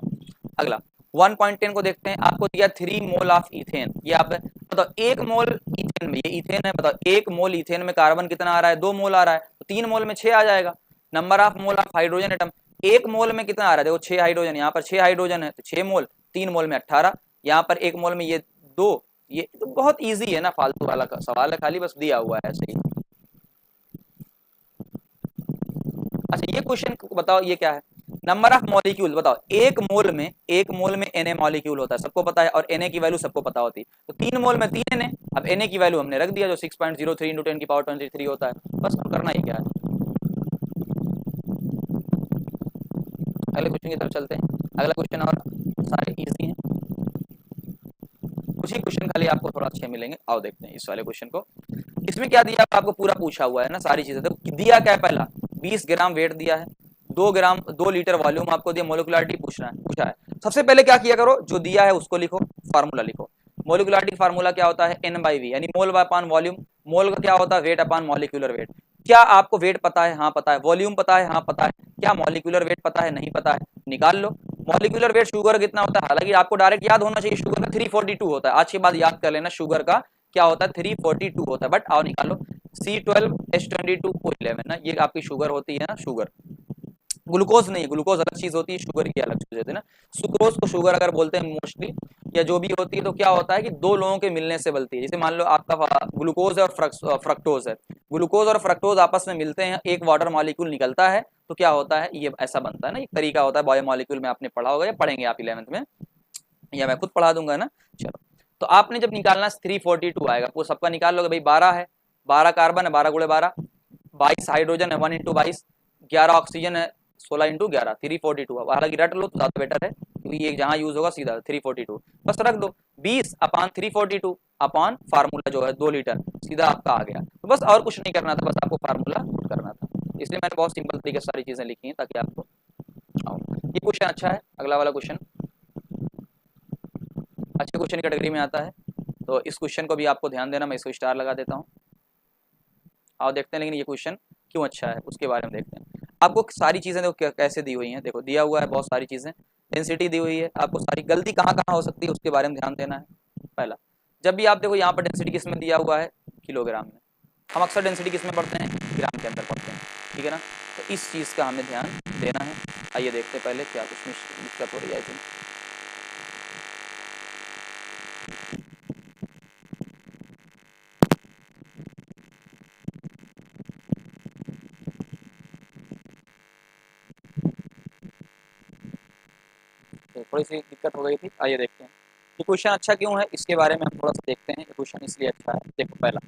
अगला 1.10 को देखते हैं, आपको दिया 3 मोल ऑफ इथेन, ये आप बताओ 1 मोल इथेन में, ये इथेन है, बताओ 1 मोल इथेन में कार्बन कितना आ रहा है, 2 मोल आ रहा है, तो 3 मोल में 6 आ जाएगा। Number of mole of hydrogen atom, 1 मोल में कितना आ रहा है, देखो 6 हाइड्रोजन, यहाँ पर 6 हाइड्रोजन है तो 6 मोल, 3 मोल में 18, यहाँ पर 1 मोल में ये 2, ये तो बहुत इजी है ना, फालतू वाला का सवाल है, खाली बस दिया हुआ है ऐसे ही। अच्छा ये क्वेश्चन बताओ, ये क्या है, नंबर ऑफ मॉलिक्यूल बताओ, एक मोल में Na मॉलिक्यूल होता है, सबको पता है, और Na की वैल्यू सबको पता होती है, तो 3 मोल में 3 Na, अब Na की वैल्यू हमने रख दिया जो 6.03 इंटू 10 की पावर 23 होता है, बस करना ही क्या है। अगले क्वेश्चन की तरफ चलते हैं। अगला क्वेश्चन और सारे इजी हैं, कुछ ही क्वेश्चन खाली आपको थोड़ा अच्छे मिलेंगे। आओ देखते हैं इस वाले क्वेश्चन को। इसमें क्या दिया, आपको पूरा पूछा हुआ है ना सारी चीजें, तो दिया क्या है, पहला 20 ग्राम वेट दिया है, 2 लीटर वॉल्यूम आपको दिया, मोलिकुलरिटी पूछा है। सबसे पहले क्या किया करो, जो दिया है उसको लिखो, फार्मूला लिखो। मोलिकुलरिटी फार्मूला क्या होता है, N/V, यानी मोल अपॉन वॉल्यूम। मोल का क्या होता है, वेट अपॉन मॉलिक्यूलर वेट। क्या आपको वेट पता है, हाँ पता है, वॉल्यूम पता है, हाँ पता है, क्या मॉलिक्यूलर वेट पता है, नहीं पता है, निकाल लो। मॉलिक्यूलर वेट शुगर कितना होता है, हालांकि आपको डायरेक्ट याद होना चाहिए, शुगर का 342 होता है, आज के बाद याद कर लेना शुगर का क्या होता है, 342 होता है, बट आओ निकालो, C12H22O11 ना, ये आपकी शुगर होती है ना, शुगर, ग्लूकोज नहीं, ग्लूकोज अलग चीज होती है, शुगर की अलग चीज होती है ना। सुक्रोज को शुगर अगर बोलते हैं मोस्टली, या जो भी होती है, तो क्या होता है कि 2 लोगों के मिलने से बनती है। जैसे मान लो आपका ग्लूकोज है और फ्रक्टोज है, ग्लूकोज और फ्रक्टोज आपस में मिलते हैं, एक वाटर मॉलिक्यूल निकलता है, तो क्या होता है, ये ऐसा बनता है ना, एक तरीका होता है, बायोमॉलिक्यूल में आपने पढ़ा होगा या पढ़ेंगे आप 11th में, या मैं खुद पढ़ा दूंगा ना। चलो, तो आपने जब निकालना 342 आएगा, वो सबका निकाल लोगे भाई, 12 है, 12 कार्बन है, 12 × 12, 22 हाइड्रोजन है, 1 × 22, 11 ऑक्सीजन है, 16 × 11, 342। हालांकि रट लो तो ज्यादा बेटर है, क्योंकि ये जहां यूज होगा सीधा 342, बस रख दो, 20/342 अपॉन फार्मूला जो है 2 लीटर, सीधा आपका आ गया। तो बस और कुछ नहीं करना था, बस आपको फार्मूला करना था, इसलिए मैंने बहुत सिंपल तरीके से सारी चीजें लिखी हैं ताकि आपको आओ। ये क्वेश्चन अच्छा है, अगला वाला क्वेश्चन अच्छे क्वेश्चन कैटेगरी में आता है, तो इस क्वेश्चन को भी आपको ध्यान देना, मैं इसको स्टार लगा देता हूँ। आओ देखते हैं, लेकिन ये क्वेश्चन क्यों अच्छा है उसके बारे में देखते हैं। आपको सारी चीजें देखो कैसे दी हुई हैं, देखो दिया हुआ है बहुत सारी चीजें, डेंसिटी दी हुई है, आपको सारी गलती कहाँ कहाँ हो सकती है उसके बारे में ध्यान देना है। पहला, जब भी आप देखो यहाँ पर डेंसिटी किस में दिया हुआ है, किलोग्राम में, हम अक्सर डेंसिटी किस में पढ़ते हैं, ग्राम के अंदर पढ़ते हैं, ठीक है ना, तो इस चीज़ का हमें ध्यान देना है। आइए देखते हैं पहले क्या कुछ दिक्कत हो रही है। तो थोड़ी सी दिक्कत हो गई थी, आइए देखते हैं ये क्वेश्चन अच्छा क्यों है, इसके बारे में हम थोड़ा सा देखते हैं। ये क्वेश्चन इसलिए अच्छा है, देखो पहला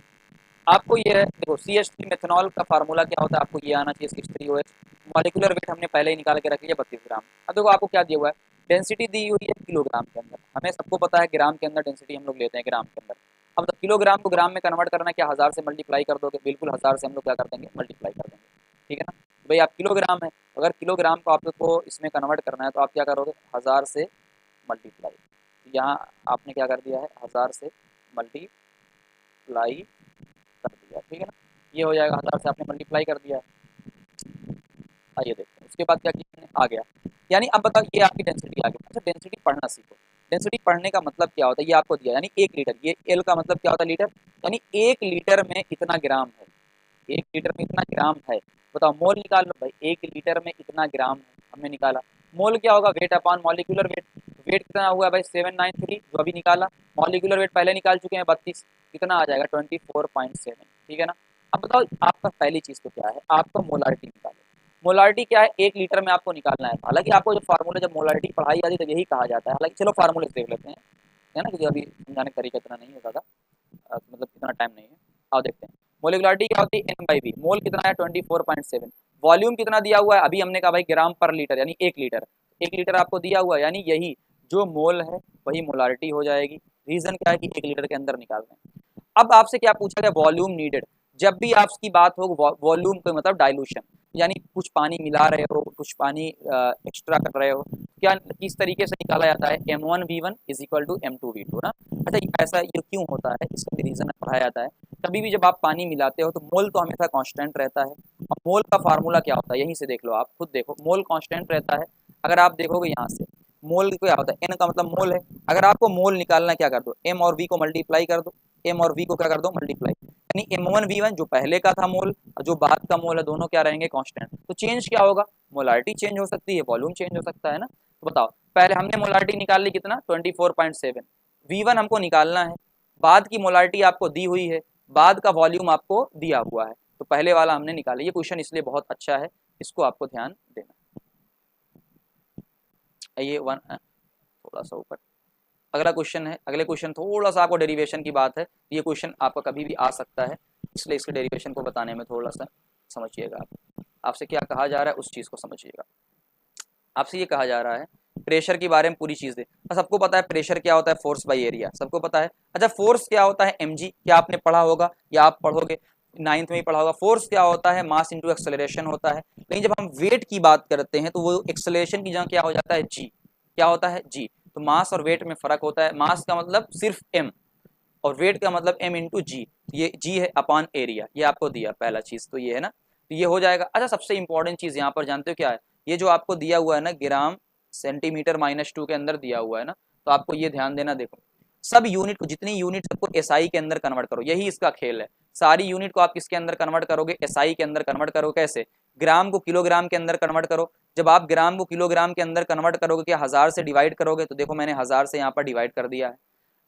आपको ये है, देखो CH3 मेथनॉल का फार्मूला क्या होता है, आपको ये आना चाहिए 6 3OH। मॉलिकुलर वेट हमने पहले ही निकाल के रख लिया 32 ग्राम। अब देखो आपको क्या दिया हुआ है, डेंसिटी दी हुई है किलोग्राम के अंदर, हमें सबको पता है ग्राम के अंदर डेंसिटी हम लोग लेते हैं ग्राम के अंदर। अब तो किलोग्राम को ग्राम में कन्वर्ट करना, क्या 1000 से मल्टीप्लाई कर दोगे, बिल्कुल 1000 से हम लोग क्या कर देंगे, मल्टीप्लाई कर देंगे, ठीक है ना। भाई आप किलोग्राम है, अगर किलोग्राम को आपको इसमें कन्वर्ट करना है तो आप क्या करोगे, 1000 से मल्टीप्लाई, यहाँ आपने क्या कर दिया है, 1000 से मल्टीप्लाई कर दिया, ठीक है ना, ये हो जाएगा, 1000 से आपने मल्टीप्लाई कर दिया। आइए देखते हैं उसके बाद क्या किया, आ गया, यानी अब बताओ ये आपकी डेंसिटी आ गई। अच्छा डेंसिटी पढ़ना सीखो, डेंसिटी पढ़ने का मतलब क्या होता है, ये आपको दिया, यानी 1 लीटर, ये एल का मतलब क्या होता है, लीटर, यानी 1 लीटर में इतना ग्राम है, 1 लीटर में इतना ग्राम है। बताओ मोल निकाल लो भाई, 1 लीटर में इतना ग्राम है, हमने निकाला। मोल क्या होगा, weight upon molecular weight, weight कितना हुआ भाई 793, जो अभी निकाला। मॉलिक्यूलर वेट पहले निकाल चुके हैं 32, कितना आ जाएगा 24.7, ठीक है ना। अब बताओ आपका पहली चीज तो क्या है, आपको मोलारिटी निकालो। मोलारिटी क्या है, 1 लीटर में आपको निकालना है। हालांकि आपको जो फार्मूला जब मोलारिटी पढ़ाई जाती है तो यही कहा जाता है, हालांकि चलो फार्मूले देख लेते हैं, है ना, क्योंकि अभी समझाने का तरीका इतना नहीं होता था, मतलब इतना टाइम नहीं है। आओ देखते हैं मोलिकुलरिटी क्या होती है, N/V, मोल कितना है 24.7, वॉल्यूम कितना दिया हुआ है, अभी हमने कहा भाई ग्राम पर लीटर, यानी 1 लीटर, 1 लीटर आपको दिया हुआ है, यानी यही जो मोल है वही मोलारिटी हो जाएगी। रीजन क्या है कि 1 लीटर के अंदर निकाल रहे हैं। अब आपसे क्या पूछा गया, वॉल्यूम नीडेड। जब भी आपकी बात हो वॉल्यूम का मतलब डाइल्यूशन, यानी कुछ पानी मिला रहे हो, कुछ पानी एक्स्ट्रा कर रहे हो, क्या किस तरीके से निकाला जाता है, M1V1 = M2V2 ना। अच्छा ऐसा ये क्यों होता है, इसका भी रीजन पढ़ाया जाता है। कभी भी जब आप पानी मिलाते हो तो मोल तो हमेशा कांस्टेंट रहता है, और मोल का फार्मूला क्या होता है, यहीं से देख लो, आप खुद देखो, मोल कांस्टेंट रहता है। अगर आप देखोगे यहाँ से, मोल क्या होता है, एन का मतलब मोल है, अगर आपको मोल निकालना है क्या कर दो, एम और वी को मल्टीप्लाई कर दो, एम और वी को क्या कर दो, मल्टीप्लाई, यानी M1V1 जो पहले का था मोल और जो बाद का मोल है, दोनों क्या रहेंगे, कांस्टेंट। तो चेंज क्या होगा, मोलारिटी चेंज हो सकती है, वॉल्यूम चेंज हो सकता है ना। तो बताओ पहले हमने मोलारिटी निकाल ली कितना 24.7, V1 हमको निकालना है, बाद की मोलारिटी आपको दी हुई है, बाद का वॉल्यूम आपको दिया हुआ है, तो पहले वाला हमने निकाला। ये क्वेश्चन इसलिए बहुत अच्छा है, इसको आपको ध्यान देना। ये वन थोड़ा सा ऊपर, अगला क्वेश्चन है, अगले क्वेश्चन थोड़ा सा आपको डेरिवेशन की बात है, ये क्वेश्चन आपका कभी भी आ सकता है, इसलिए इसके डेरिवेशन को बताने में थोड़ा सा समझिएगा आप। आपसे क्या कहा जा रहा है उस चीज़ को समझिएगा। आपसे ये कहा जा रहा है प्रेशर के बारे में पूरी चीज़ें, सबको पता है प्रेशर क्या होता है, फोर्स बाय एरिया सबको पता है। अच्छा फोर्स क्या होता है, mg, क्या आपने पढ़ा होगा या आप पढ़ोगे, 9th में ही पढ़ा होगा। फोर्स क्या होता है, मास इंटू एक्सेलरेशन होता है। लेकिन जब हम वेट की बात करते हैं तो वो एक्सेलरेशन की जगह क्या हो जाता है, g, क्या होता है, g। तो मास और वेट में फर्क होता है, मास का मतलब सिर्फ m और वेट का मतलब m इंटू जी, ये g है अपॉन एरिया, ये आपको दिया पहला चीज़ तो ये है ना, तो ये हो जाएगा। अच्छा सबसे इंपॉर्टेंट चीज़ यहाँ पर जानते हो क्या है, ये जो आपको दिया हुआ है ना ग्राम सेंटीमीटर -2 के अंदर दिया हुआ है ना, तो आपको ये ध्यान देना, देखो सब यूनिट को, जितनी यूनिट सबको एसआई के अंदर कन्वर्ट करो, यही इसका खेल है। सारी यूनिट को आप किसके अंदर कन्वर्ट करोगे, एसआई के अंदर कन्वर्ट करो। कैसे, ग्राम को किलोग्राम के अंदर कन्वर्ट करो। जब आप ग्राम को किलोग्राम के अंदर कन्वर्ट करोगे, क्या 1000 से डिवाइड करोगे, तो देखो मैंने 1000 से यहाँ पर डिवाइड कर दिया है।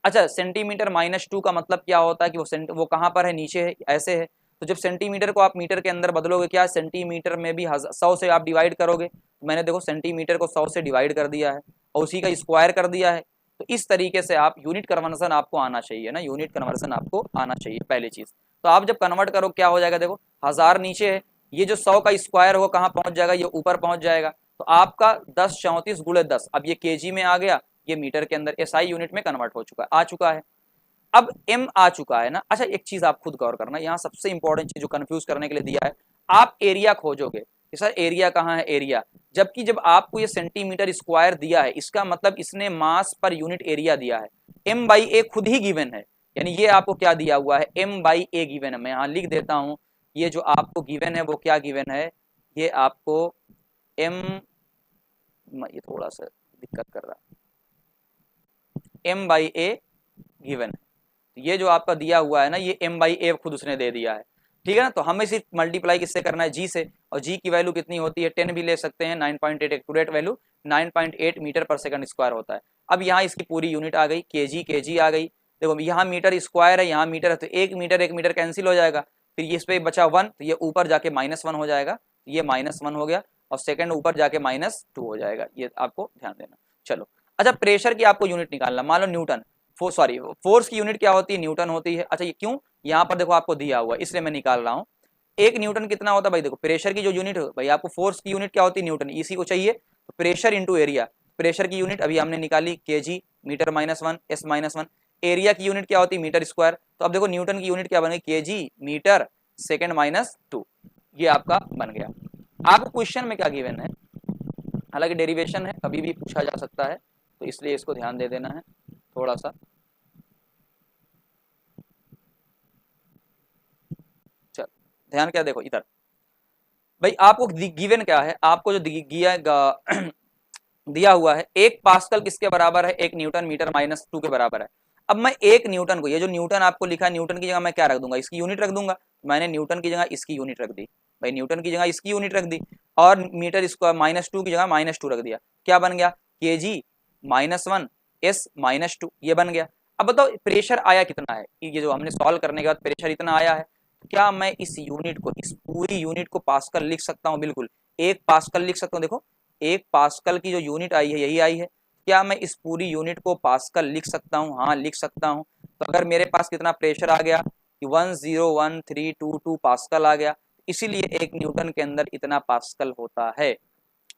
अच्छा सेंटीमीटर -2 का मतलब क्या होता है कि वो कहाँ पर है, नीचे है, ऐसे है। तो जब सेंटीमीटर को आप मीटर के अंदर बदलोगे, क्या सेंटीमीटर में भी 100 से आप डिवाइड करोगे, तो मैंने देखो सेंटीमीटर को 100 से डिवाइड कर दिया है और उसी का स्क्वायर कर दिया है। तो इस तरीके से आप यूनिट कन्वर्सन आपको आना चाहिए ना, यूनिट कन्वर्सन आपको आना चाहिए पहली चीज। तो आप जब कन्वर्ट करो क्या हो जाएगा, देखो 1000 नीचे है, ये जो 100 का स्क्वायर हो कहाँ पहुंच जाएगा, ये ऊपर पहुंच जाएगा। तो आपका 10 34 गुणे 10, अब ये केजी में आ गया, ये मीटर के अंदर एसआई यूनिट में कन्वर्ट हो चुका है, आ चुका है। अब m आ चुका है ना। अच्छा एक चीज आप खुद गौर करना, यहाँ सबसे इंपॉर्टेंट चीज जो कंफ्यूज करने के लिए दिया है, आप एरिया खोजोगे कि सर एरिया कहाँ है, एरिया, जबकि जब आपको ये सेंटीमीटर स्क्वायर दिया है, इसका मतलब इसने मास पर यूनिट एरिया दिया है। m बाई ए खुद ही गिवन है, यानी ये आपको क्या दिया हुआ है, m बाई ए गिवन है। मैं यहाँ लिख देता हूँ, ये जो आपको गिवन है वो क्या गिवन है, ये आपको m, ये थोड़ा सा दिक्कत कर रहा है, m बाई ए गिवन है। ये जो आपका दिया हुआ है ना, ये m बाई ए खुद उसने दे दिया है, ठीक है ना। तो हमें सिर्फ मल्टीप्लाई किससे करना है, g से, और g की वैल्यू कितनी होती है, 10 भी ले सकते हैं, 9.8 एक्यूरेट वैल्यू 9.8 मीटर पर सेकंड स्क्वायर होता है। अब यहाँ इसकी पूरी यूनिट आ गई, केजी आ गई। देखो यहाँ मीटर स्क्वायर है, यहाँ मीटर है, तो एक मीटर कैंसिल हो जाएगा, फिर इस पे बचा 1, तो ये ऊपर जाके -1 हो जाएगा, ये -1 हो गया, और सेकंड ऊपर जाके -2 हो जाएगा, ये आपको ध्यान देना। चलो अच्छा प्रेशर की आपको यूनिट निकालना, मान लो न्यूटन, फोर्स की यूनिट क्या होती है, न्यूटन होती है। अच्छा ये क्यों, यहाँ पर देखो आपको दिया हुआ है इसलिए मैं निकाल रहा हूँ। एक न्यूटन कितना होता है भाई, देखो प्रेशर की जो यूनिट है भाई, आपको फोर्स की यूनिट क्या होती है, न्यूटन, इसी को चाहिए, तो प्रेशर इंटू एरिया, प्रेशर की यूनिट अभी हमने निकाली केजी, मीटर -1, s -1, एरिया की यूनिट क्या होती है, मीटर स्क्वायर। तो अब देखो न्यूटन की यूनिट क्या बन गई, केजी मीटर सेकेंड -2, ये आपका बन गया। आपको क्वेश्चन में क्या गिवन है, हालांकि डेरिवेशन है, कभी भी पूछा जा सकता है, तो इसलिए इसको ध्यान दे देना है थोड़ा सा। चल ध्यान क्या, देखो इधर भाई आपको गिवन क्या है, आपको जो दिया हुआ है, 1 पास्कल किसके बराबर है, 1 न्यूटन मीटर -2 के बराबर है। अब मैं 1 न्यूटन को, ये जो न्यूटन आपको लिखा है, न्यूटन की जगह मैं क्या रख दूंगा, इसकी यूनिट रख दूंगा। मैंने न्यूटन की जगह इसकी यूनिट रख दी भाई, न्यूटन की जगह इसकी यूनिट रख दी, और मीटर स्क्वायर -2 की जगह -2 रख दिया, क्या बन गया, केजी -1 s -2, ये बन गया। अब बताओ प्रेशर आया कितना है, ये जो हमने सॉल्व करने के बाद प्रेशर इतना आया है, क्या मैं इस यूनिट को, इस पूरी यूनिट को पास्कल लिख सकता हूँ, बिल्कुल 1 पास्कल लिख सकता हूँ। देखो 1 पास्कल की जो यूनिट आई है यही आई है, क्या मैं इस पूरी यूनिट को पास्कल लिख सकता हूँ, हाँ लिख सकता हूँ। तो अगर मेरे पास कितना प्रेशर आ गया, 101322 पास्कल आ गया, इसीलिए 1 न्यूटन के अंदर इतना पास्कल होता है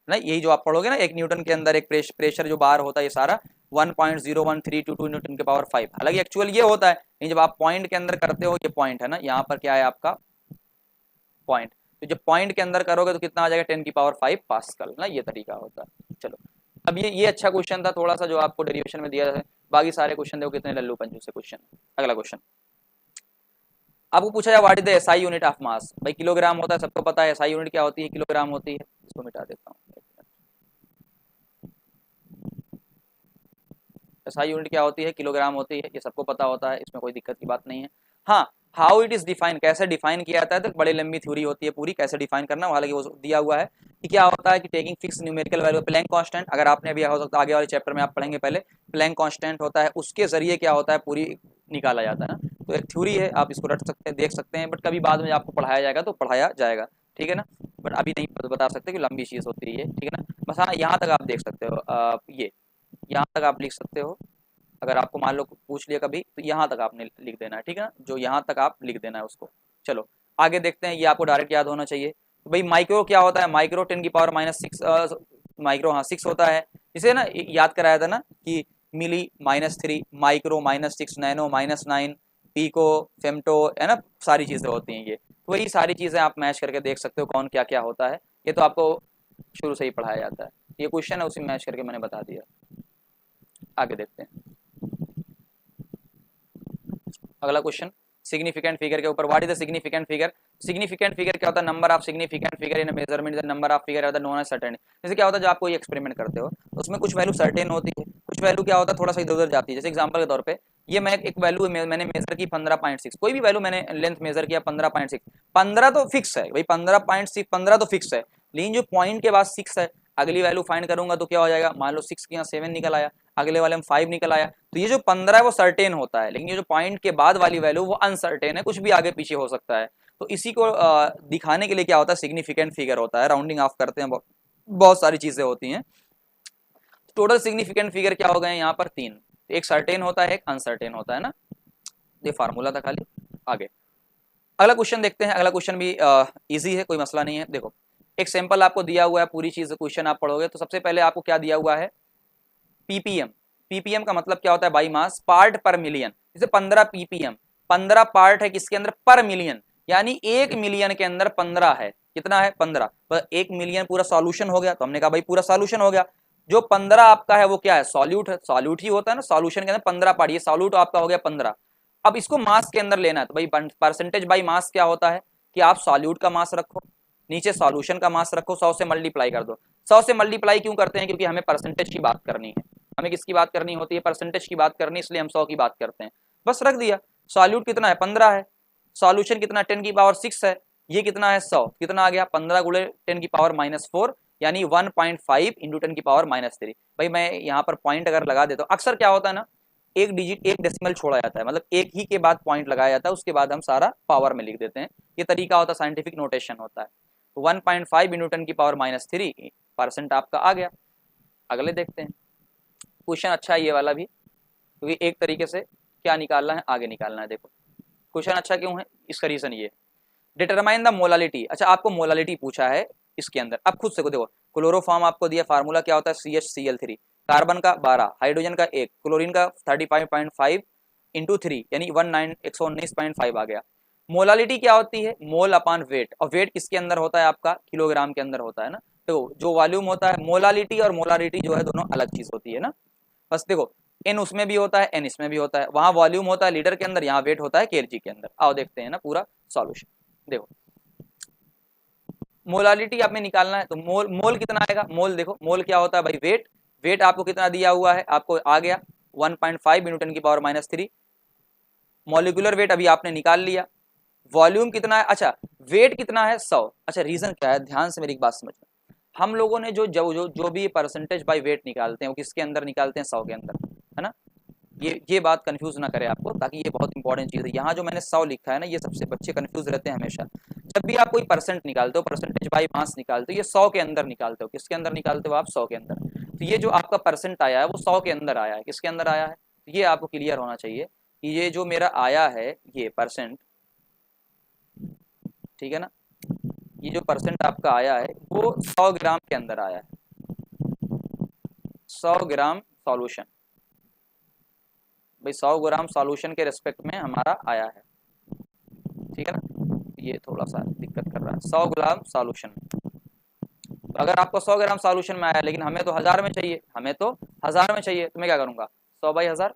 ना। यही जो आप पढ़ोगे ना, 1 न्यूटन के अंदर एक प्रेशर जो बाहर होता है, ये सारा 1.01322 न्यूटन के पावर 5, हालांकि एक्चुअल ये होता है, नहीं जब आप पॉइंट के अंदर करते हो, ये पॉइंट है ना, यहाँ पर क्या है आपका पॉइंट, तो जब पॉइंट के अंदर करोगे तो कितना आ जाएगा, 10 की पावर 5 पास्कल ना, ये तरीका होता है। चलो अब ये अच्छा क्वेश्चन था थोड़ा सा जो आपको डेरिवेशन में दिया है, बाकी सारे क्वेश्चन देखो कितने लल्लू पंजू से क्वेश्चन। अगला क्वेश्चन आपको पूछा जाए what is the SI unit of mass, भाई किलोग्राम होता है, सबको पता है एसआई यूनिट क्या होती है, किलोग्राम होती है। इसको मिटा देता हूँ, एसआई यूनिट क्या होती है, किलोग्राम होती है, ये सबको पता होता है, इसमें कोई दिक्कत की बात नहीं है। हाँ हाउ इट इज डिफाइन, कैसे डिफाइन किया जाता है, तो बड़ी लंबी थ्योरी होती है पूरी, कैसे डिफाइन करना, हालांकि वो दिया हुआ है कि क्या होता है कि taking fix numerical value Planck constant, अगर आपने अभी हो सकता है आगे वाले चैप्टर में आप पढ़ेंगे, पहले प्लैंक कांस्टेंट होता है, उसके जरिए क्या होता है पूरी निकाला जाता है ना। तो एक थ्योरी है, आप इसको रट सकते हैं, देख सकते हैं, बट कभी बाद में आपको पढ़ाया जाएगा तो पढ़ाया जाएगा, ठीक है ना, बट अभी नहीं बता सकते कि लंबी चीज़ होती है ये, ठीक है ना। बस हाँ यहाँ तक आप देख सकते हो, ये यहाँ तक आप लिख सकते हो। अगर आपको मान लो पूछ लिया कभी तो यहाँ तक आपने लिख देना है, ठीक है ना, जो यहाँ तक आप लिख देना है उसको। चलो आगे देखते हैं, ये आपको डायरेक्ट याद होना चाहिए। तो भाई माइक्रो क्या होता है, माइक्रो 10⁻⁻6 माइक्रो, हाँ 6 होता है। इसे ना याद कराया था ना कि मिली -3, माइक्रो -6, नैनो -9, पीको, फेमटो, है ना, सारी चीज़ें होती हैं ये। तो वही सारी चीज़ें आप मैच करके देख सकते हो कौन क्या क्या होता है, ये तो आपको शुरू से ही पढ़ाया जाता है। ये क्वेश्चन है उसी मैच करके मैंने बता दिया। आगे देखते हैं अगला क्वेश्चन, सिग्निफिकेंट फिगर के ऊपर। What is the significant figure? Significant figure क्या होता है? Number of significant figure in measurement the number of figure होता है नोन एज सर्टेन। जैसे क्या होता है, जब आप कोई एक्सपेरिमेंट करते हो तो उसमें कुछ वैल्यू सर्टेन होती है, कुछ वैल्यू क्या होता है थोड़ा सा इधर उधर जाती है। जैसे एग्जांपल के तौर पे ये मैं एक वैल्यू मैंने मेजर की 15.6, कोई भी वैल्यू मैंने लेंथ मेजर किया 15.6, 15 तो फिक्स है भाई, 15.6 15 तो फिक्स है, लेकिन जो पॉइंट के बाद 6 है, अगली वैल्यू फाइंड करूंगा तो क्या हो जाएगा, मान लो 6 की यहाँ 7 निकल आया, अगले वाले में 5 निकल आया। तो ये जो 15 है वो सर्टेन होता है, लेकिन ये जो पॉइंट के बाद वाली वैल्यू वो अनसर्टेन है, कुछ भी आगे पीछे हो सकता है। तो इसी को दिखाने के लिए क्या होता है, सिग्निफिकेंट फिगर होता है, राउंडिंग ऑफ करते हैं, बहुत सारी चीजें होती हैं। टोटल सिग्निफिकेंट फिगर क्या हो गए यहाँ पर 3, एक सर्टेन होता है एक अनसर्टेन होता है ना, ये फार्मूला था खाली। आगे अगला क्वेश्चन देखते हैं, अगला क्वेश्चन भी इजी है, कोई मसला नहीं है। देखो एक सैंपल आपको दिया हुआ है, पूरी चीज क्वेश्चन आप पढ़ोगे तो सबसे पहले आपको क्या दिया हुआ है, पीपीएम। पीपीएम का मतलब क्या होता है, बाई मास पार्ट पर मिलियन। जैसे 15 पीपीएम, 15 पार्ट है किसके अंदर, पर मिलियन, यानी 1 मिलियन के अंदर 15 है, कितना है 15, तो 1 मिलियन पूरा सॉल्यूशन हो गया। तो हमने कहा भाई पूरा सॉल्यूशन हो गया, जो 15 आपका है वो क्या है, सॉल्यूट है, सॉल्यूट ही होता है ना, सॉल्यूशन के अंदर 15 पार्ट, ये सॉल्यूट आपका हो गया 15। अब इसको मास के अंदर लेना है, तो भाई परसेंटेज बाई मास क्या होता है कि आप सॉल्यूट का मास रखो, नीचे सॉल्यूशन का मास रखो, 100 से मल्टीप्लाई कर दो। 100 से मल्टीप्लाई क्यों करते हैं, क्योंकि हमें परसेंटेज की बात करनी है, हमें किसकी बात करनी होती है, परसेंटेज की बात करनी, इसलिए हम 100 की बात करते हैं। बस रख दिया, सॉल्यूट कितना है 15 है, सॉल्यूशन कितना 10⁻6 है, ये कितना है 100, कितना आ गया 15 गुणे 10⁻⁴, यानी 1.5 इंटू 10⁻³ भाई मैं यहाँ पर पॉइंट अगर लगा देता हूँ, अक्सर क्या होता है ना, एक डिजिट एक डेसिमल छोड़ा जाता है, मतलब एक ही के बाद पॉइंट लगाया जाता है, उसके बाद हम सारा पावर में लिख देते हैं, ये तरीका होता है, साइंटिफिक नोटेशन होता है। 1.5 इंटू 10⁻³ परसेंट आपका आ गया। अगले देखते हैं क्वेश्चन, अच्छा है ये वाला भी, क्योंकि एक तरीके से क्या निकालना है आगे निकालना है। देखो क्वेश्चन अच्छा क्यों है, इसका रीजन ये, डिटरमाइन द मोलालिटी। अच्छा आपको मोलालिटी पूछा है इसके अंदर, अब खुद से को देखो, क्लोरोफॉर्म आपको दिया, फार्मूला क्या होता है CHCl3, कार्बन का 12, हाइड्रोजन का 1, क्लोरीन का 35.5 इंटू 3 यानी 119.5 आ गया। मोलालिटी क्या होती है, मोल अपान वेट, और वेट किसके अंदर होता है आपका, किलोग्राम के अंदर होता है ना। तो जो वॉल्यूम होता है, मोलालिटी और मोलारिटी जो है दोनों अलग चीज होती है ना। बस देखो एन उसमें भी होता है, एन इसमें भी होता है, वहां वॉल्यूम होता है लीटर के अंदर, यहाँ वेट होता है केजी के अंदर। आओ देखते हैं ना पूरा सॉल्यूशन। देखो मोलालिटी आपने निकालना है, तो मोल, मोल कितना आएगा, मोल देखो मोल क्या होता है भाई, वेट, वेट आपको कितना दिया हुआ है, आपको आ गया 1.5 इंटू 10⁻³ मॉलिक्यूलर वेट अभी आपने निकाल लिया। वॉल्यूम कितना है, अच्छा वेट कितना है 100। अच्छा रीजन क्या है, ध्यान से मेरी एक बात समझना, हम लोगों ने जो भी परसेंटेज बाय वेट निकालते हैं वो किसके अंदर निकालते हैं, 100 के अंदर, है ना। ये बात कंफ्यूज ना करे आपको, ताकि ये बहुत इंपॉर्टेंट चीज है। यहाँ जो मैंने 100 लिखा है ना, ये सबसे बच्चे कंफ्यूज रहते हैं हमेशा। जब भी आप कोई परसेंट निकालते हो, परसेंटेज बाय मास निकालते हो, ये 100 के अंदर निकालते हो, किसके अंदर निकालते हो आप, 100 के अंदर। तो ये जो आपका परसेंट आया है वो 100 के अंदर आया है, किसके अंदर आया है, तो ये आपको क्लियर होना चाहिए कि ये जो मेरा आया है ये परसेंट, ठीक है ना, ये जो परसेंट आपका आया है वो 100 ग्राम के अंदर आया है, 100 ग्राम सॉल्यूशन, भाई 100 ग्राम सॉल्यूशन के रेस्पेक्ट में हमारा आया है, ठीक है ना। ये थोड़ा सा दिक्कत कर रहा है, 100 ग्राम सॉल्यूशन। तो अगर आपको 100 ग्राम सॉल्यूशन में आया, लेकिन हमें तो 1000 में चाहिए, हमें तो 1000 में चाहिए, तो मैं क्या करूंगा 100/1000,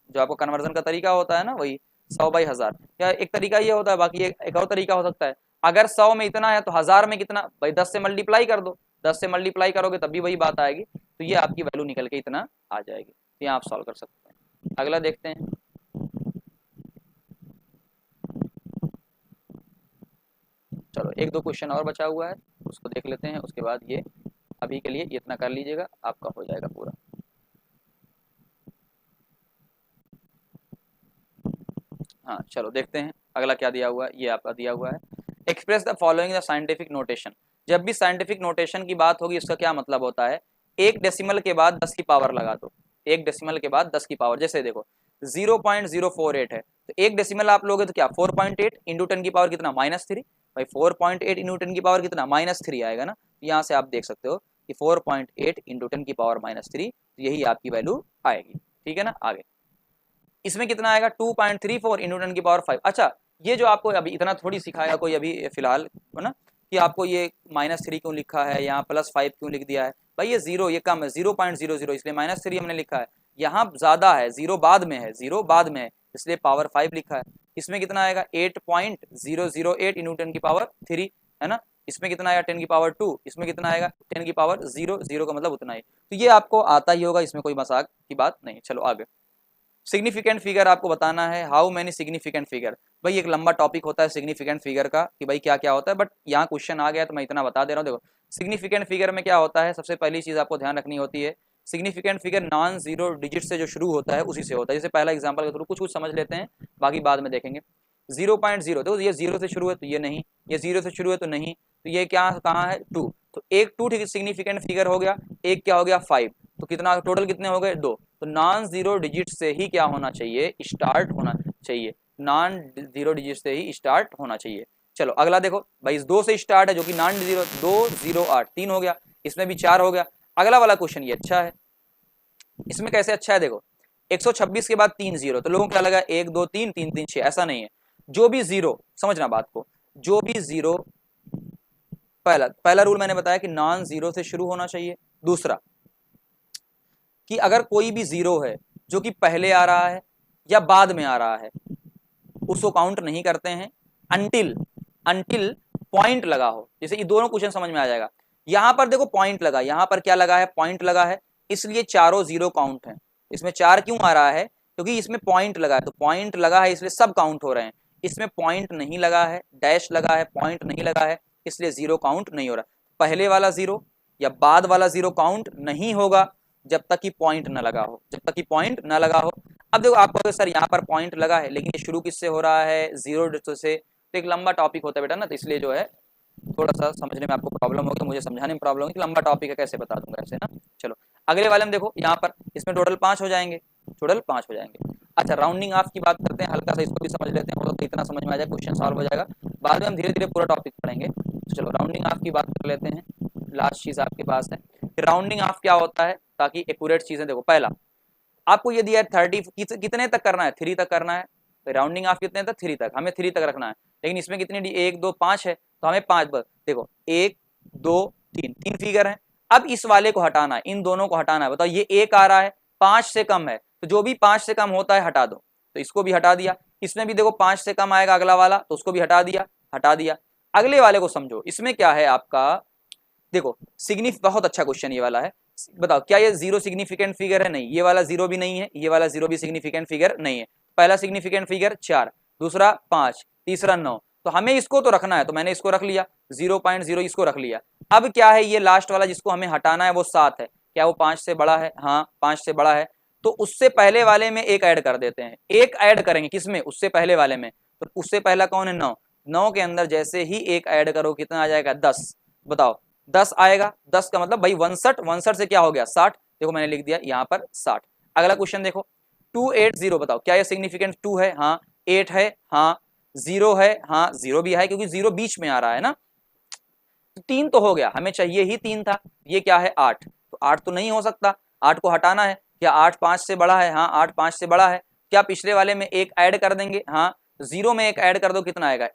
जो आपको कन्वर्जन का तरीका होता है ना वही 100/1000। या एक तरीका ये होता है, बाकी एक और तरीका हो सकता है, अगर 100 में इतना है तो 1000 में कितना, भाई 10 से मल्टीप्लाई कर दो, 10 से मल्टीप्लाई करोगे तब भी वही बात आएगी, तो ये आपकी वैल्यू निकल के इतना आ जाएगी। तो यहाँ आप सॉल्व कर सकते हैं। अगला देखते हैं, चलो एक दो क्वेश्चन और बचा हुआ है उसको देख लेते हैं, उसके बाद ये अभी के लिए इतना कर लीजिएगा, आपका हो जाएगा पूरा। हाँ चलो देखते हैं अगला क्या दिया हुआ है, ये आपका दिया हुआ है express the following the scientific notation. जब भी साइंटिफिक नोटेशन की बात होगी इसका क्या मतलब होता है, एक डेसिमल के बाद 10 की पावर लगा दो, एक डेसिमल के बाद 10 की पावर। जैसे देखो 0.048 है, तो एक डेसिमल आप लोगे तो क्या 4.8 इंटू 10 की पावर कितना -3। भाई 4.8 इंटू 10 की पावर कितना -3 आएगा ना। यहाँ से आप देख सकते हो कि 4.8 इंटू 10 की पावर -3, यही आपकी वैल्यू आएगी। ठीक है ना। आगे इसमें कितना आएगा 2.34 इंटू 10 की पावर 5। अच्छा ये जो आपको अभी इतना थोड़ी सिखाया कोई अभी फिलहाल है ना, कि आपको ये -3 क्यों लिखा है, यहाँ +5 क्यों लिख दिया है। भाई ये जीरो, ये कम है 0.00, इसलिए -3 हमने लिखा है। यहाँ ज्यादा है, जीरो बाद में है, जीरो बाद में है, इसलिए पावर 5 लिखा है। इसमें कितना आएगा 8.008 इंटू 10 की पावर 3 है ना। इसमें कितना आएगा 10 की पावर 2, इसमें कितना आएगा 10 की पावर 0, 0 का मतलब उतना ही। तो ये आपको आता ही होगा, इसमें कोई मजाक की बात नहीं। चलो आगे सिग्निफिकेंट फिगर आपको बताना है। हाउ मेनी सिग्निफिकेंट फिगर, भाई एक लंबा टॉपिक होता है सिग्निफिकेंट फिगर का कि भाई क्या क्या होता है, बट यहाँ क्वेश्चन आ गया तो मैं इतना बता दे रहा हूँ। देखो सिग्निफिकेंट फिगर में क्या होता है, सबसे पहली चीज आपको ध्यान रखनी होती है, significant figure non zero digit से जो शुरू होता है उसी से होता है। जैसे पहला एग्जाम्पल के थ्रू कुछ कुछ समझ लेते हैं, बाकी बाद में देखेंगे। 0.0 तो ये 0 से शुरू है तो ये नहीं, ये 0 से शुरू है तो नहीं, तो ये क्या कहाँ है 2, तो एक 2 सिग्निफिकेंट फिगर हो गया, एक क्या हो गया 5, तो कितना टोटल कितने हो गए 2। तो नॉन जीरो डिजिट से ही क्या होना चाहिए, स्टार्ट होना चाहिए, नॉन जीरो डिजिट से ही स्टार्ट होना चाहिए। चलो अगला देखो भाई इस 2 से स्टार्ट है जो कि नॉन जीरो, 208 3 हो गया, इसमें भी 4 हो गया। अगला वाला क्वेश्चन ये अच्छा है, इसमें कैसे अच्छा है देखो 126 के बाद 3 जीरो, तो लोगों को क्या लगा 1 2 3 3 3 6, ऐसा नहीं है। जो भी जीरो, समझना बात को, जो भी जीरो, पहला पहला रूल मैंने बताया कि नॉन जीरो से शुरू होना चाहिए। दूसरा कि अगर कोई भी जीरो है जो कि पहले आ रहा है या बाद में आ रहा है उसको काउंट नहीं करते हैं अंटिल अंटिल पॉइंट लगा हो। जैसे ये दोनों क्वेश्चन समझ में आ जाएगा। यहां पर देखो पॉइंट लगा, यहां पर क्या लगा है पॉइंट लगा है, इसलिए चारों जीरो काउंट है। इसमें 4 क्यों आ रहा है, क्योंकि इसमें पॉइंट लगा है, तो पॉइंट लगा है इसलिए सब काउंट हो रहे हैं। इसमें पॉइंट नहीं लगा है, डैश लगा है, पॉइंट नहीं लगा है, इसलिए जीरो काउंट नहीं हो रहा। पहले वाला जीरो या बाद वाला जीरो काउंट नहीं होगा जब तक कि पॉइंट न लगा हो, जब तक कि पॉइंट न लगा हो। अब देखो आपको सर यहाँ पर पॉइंट लगा है लेकिन ये शुरू किससे हो रहा है, जीरो से, तो एक लंबा टॉपिक होता है बेटा ना, तो इसलिए जो है थोड़ा सा समझने में आपको प्रॉब्लम होगी, मुझे समझाने में प्रॉब्लम होगी, लंबा टॉपिक है कैसे बता दूंगा ऐसे ना। चलो अगले वाले में देखो यहाँ पर इसमें टोटल 5 हो जाएंगे, टोटल 5 हो जाएंगे। अच्छा राउंडिंग ऑफ की बात करते हैं, हल्का सा इसको भी समझ लेते हैं, मतलब इतना समझ में आ जाए क्वेश्चन सॉल्व हो जाएगा, बाद में हम धीरे धीरे पूरा टॉपिक पढ़ेंगे। तो चलो राउंडिंग ऑफ की बात कर लेते हैं, लास्ट चीज आपके पास है राउंडिंग ऑफ क्या होता है, ताकि एक्यूरेट चीजें देखो। पहला आपको ये दिया है 30 कितने तक करना है, 3 तक करना है, राउंडिंग ऑफ कितने तक 3 तक, हमें 3 तक रखना है। लेकिन इसमें कितनी 1 2 5 है तो हमें 5 बस देखो 1 2 3 3 फिगर है। अब इस वाले को हटाना है, इन दोनों को हटाना है। बताओ ये 1 आ रहा है 5 से कम है, तो जो भी 5 से कम होता है हटा दो, तो इसको भी हटा दिया। इसमें भी देखो 5 से कम आएगा अगला वाला, तो उसको भी हटा दिया, हटा दिया। अगले वाले को समझो, इसमें क्या है आपका, देखो सिग्निफ बहुत अच्छा क्वेश्चन ये वाला है। बताओ क्या ये जीरो सिग्निफिकेंट फिगर है, नहीं, ये वाला जीरो भी नहीं है, ये वाला जीरो भी सिग्निफिकेंट फिगर नहीं है। पहला सिग्निफिकेंट फिगर 4, दूसरा 5, तीसरा 9, तो हमें इसको तो रखना है, तो मैंने इसको रख लिया 0.0, इसको रख लिया। अब क्या है ये लास्ट वाला जिसको हमें हटाना है वो 7 है, क्या वो 5 से बड़ा है, हाँ 5 से बड़ा है, तो उससे पहले वाले में एक ऐड कर देते हैं, एक ऐड करेंगे किसमें, उससे पहले वाले में, तो उससे पहला कौन है 9, 9 के अंदर जैसे ही एक ऐड करो कितना आ जाएगा 10। बताओ 10 आएगा, 10 का मतलब भाई 62, 62 से क्या हो गया 60, देखो मैंने लिख दिया यहाँ पर 60। अगला क्वेश्चन देखो 280, बताओ क्या ये सिग्निफिकेंट 2 है, हाँ 8 है, हाँ 0 है, हाँ 0 भी है क्योंकि 0 बीच में आ रहा है ना, तो 3 तो हो गया, हमें चाहिए ही 3 था। ये क्या है 8, तो 8 तो नहीं हो सकता, 8 को हटाना है। क्या 8 5 से बड़ा है, हाँ 8 5 से बड़ा है। क्या पिछले वाले में एक ऐड कर देंगे, हाँ 0 में एक ऐड कर दो कितना आएगा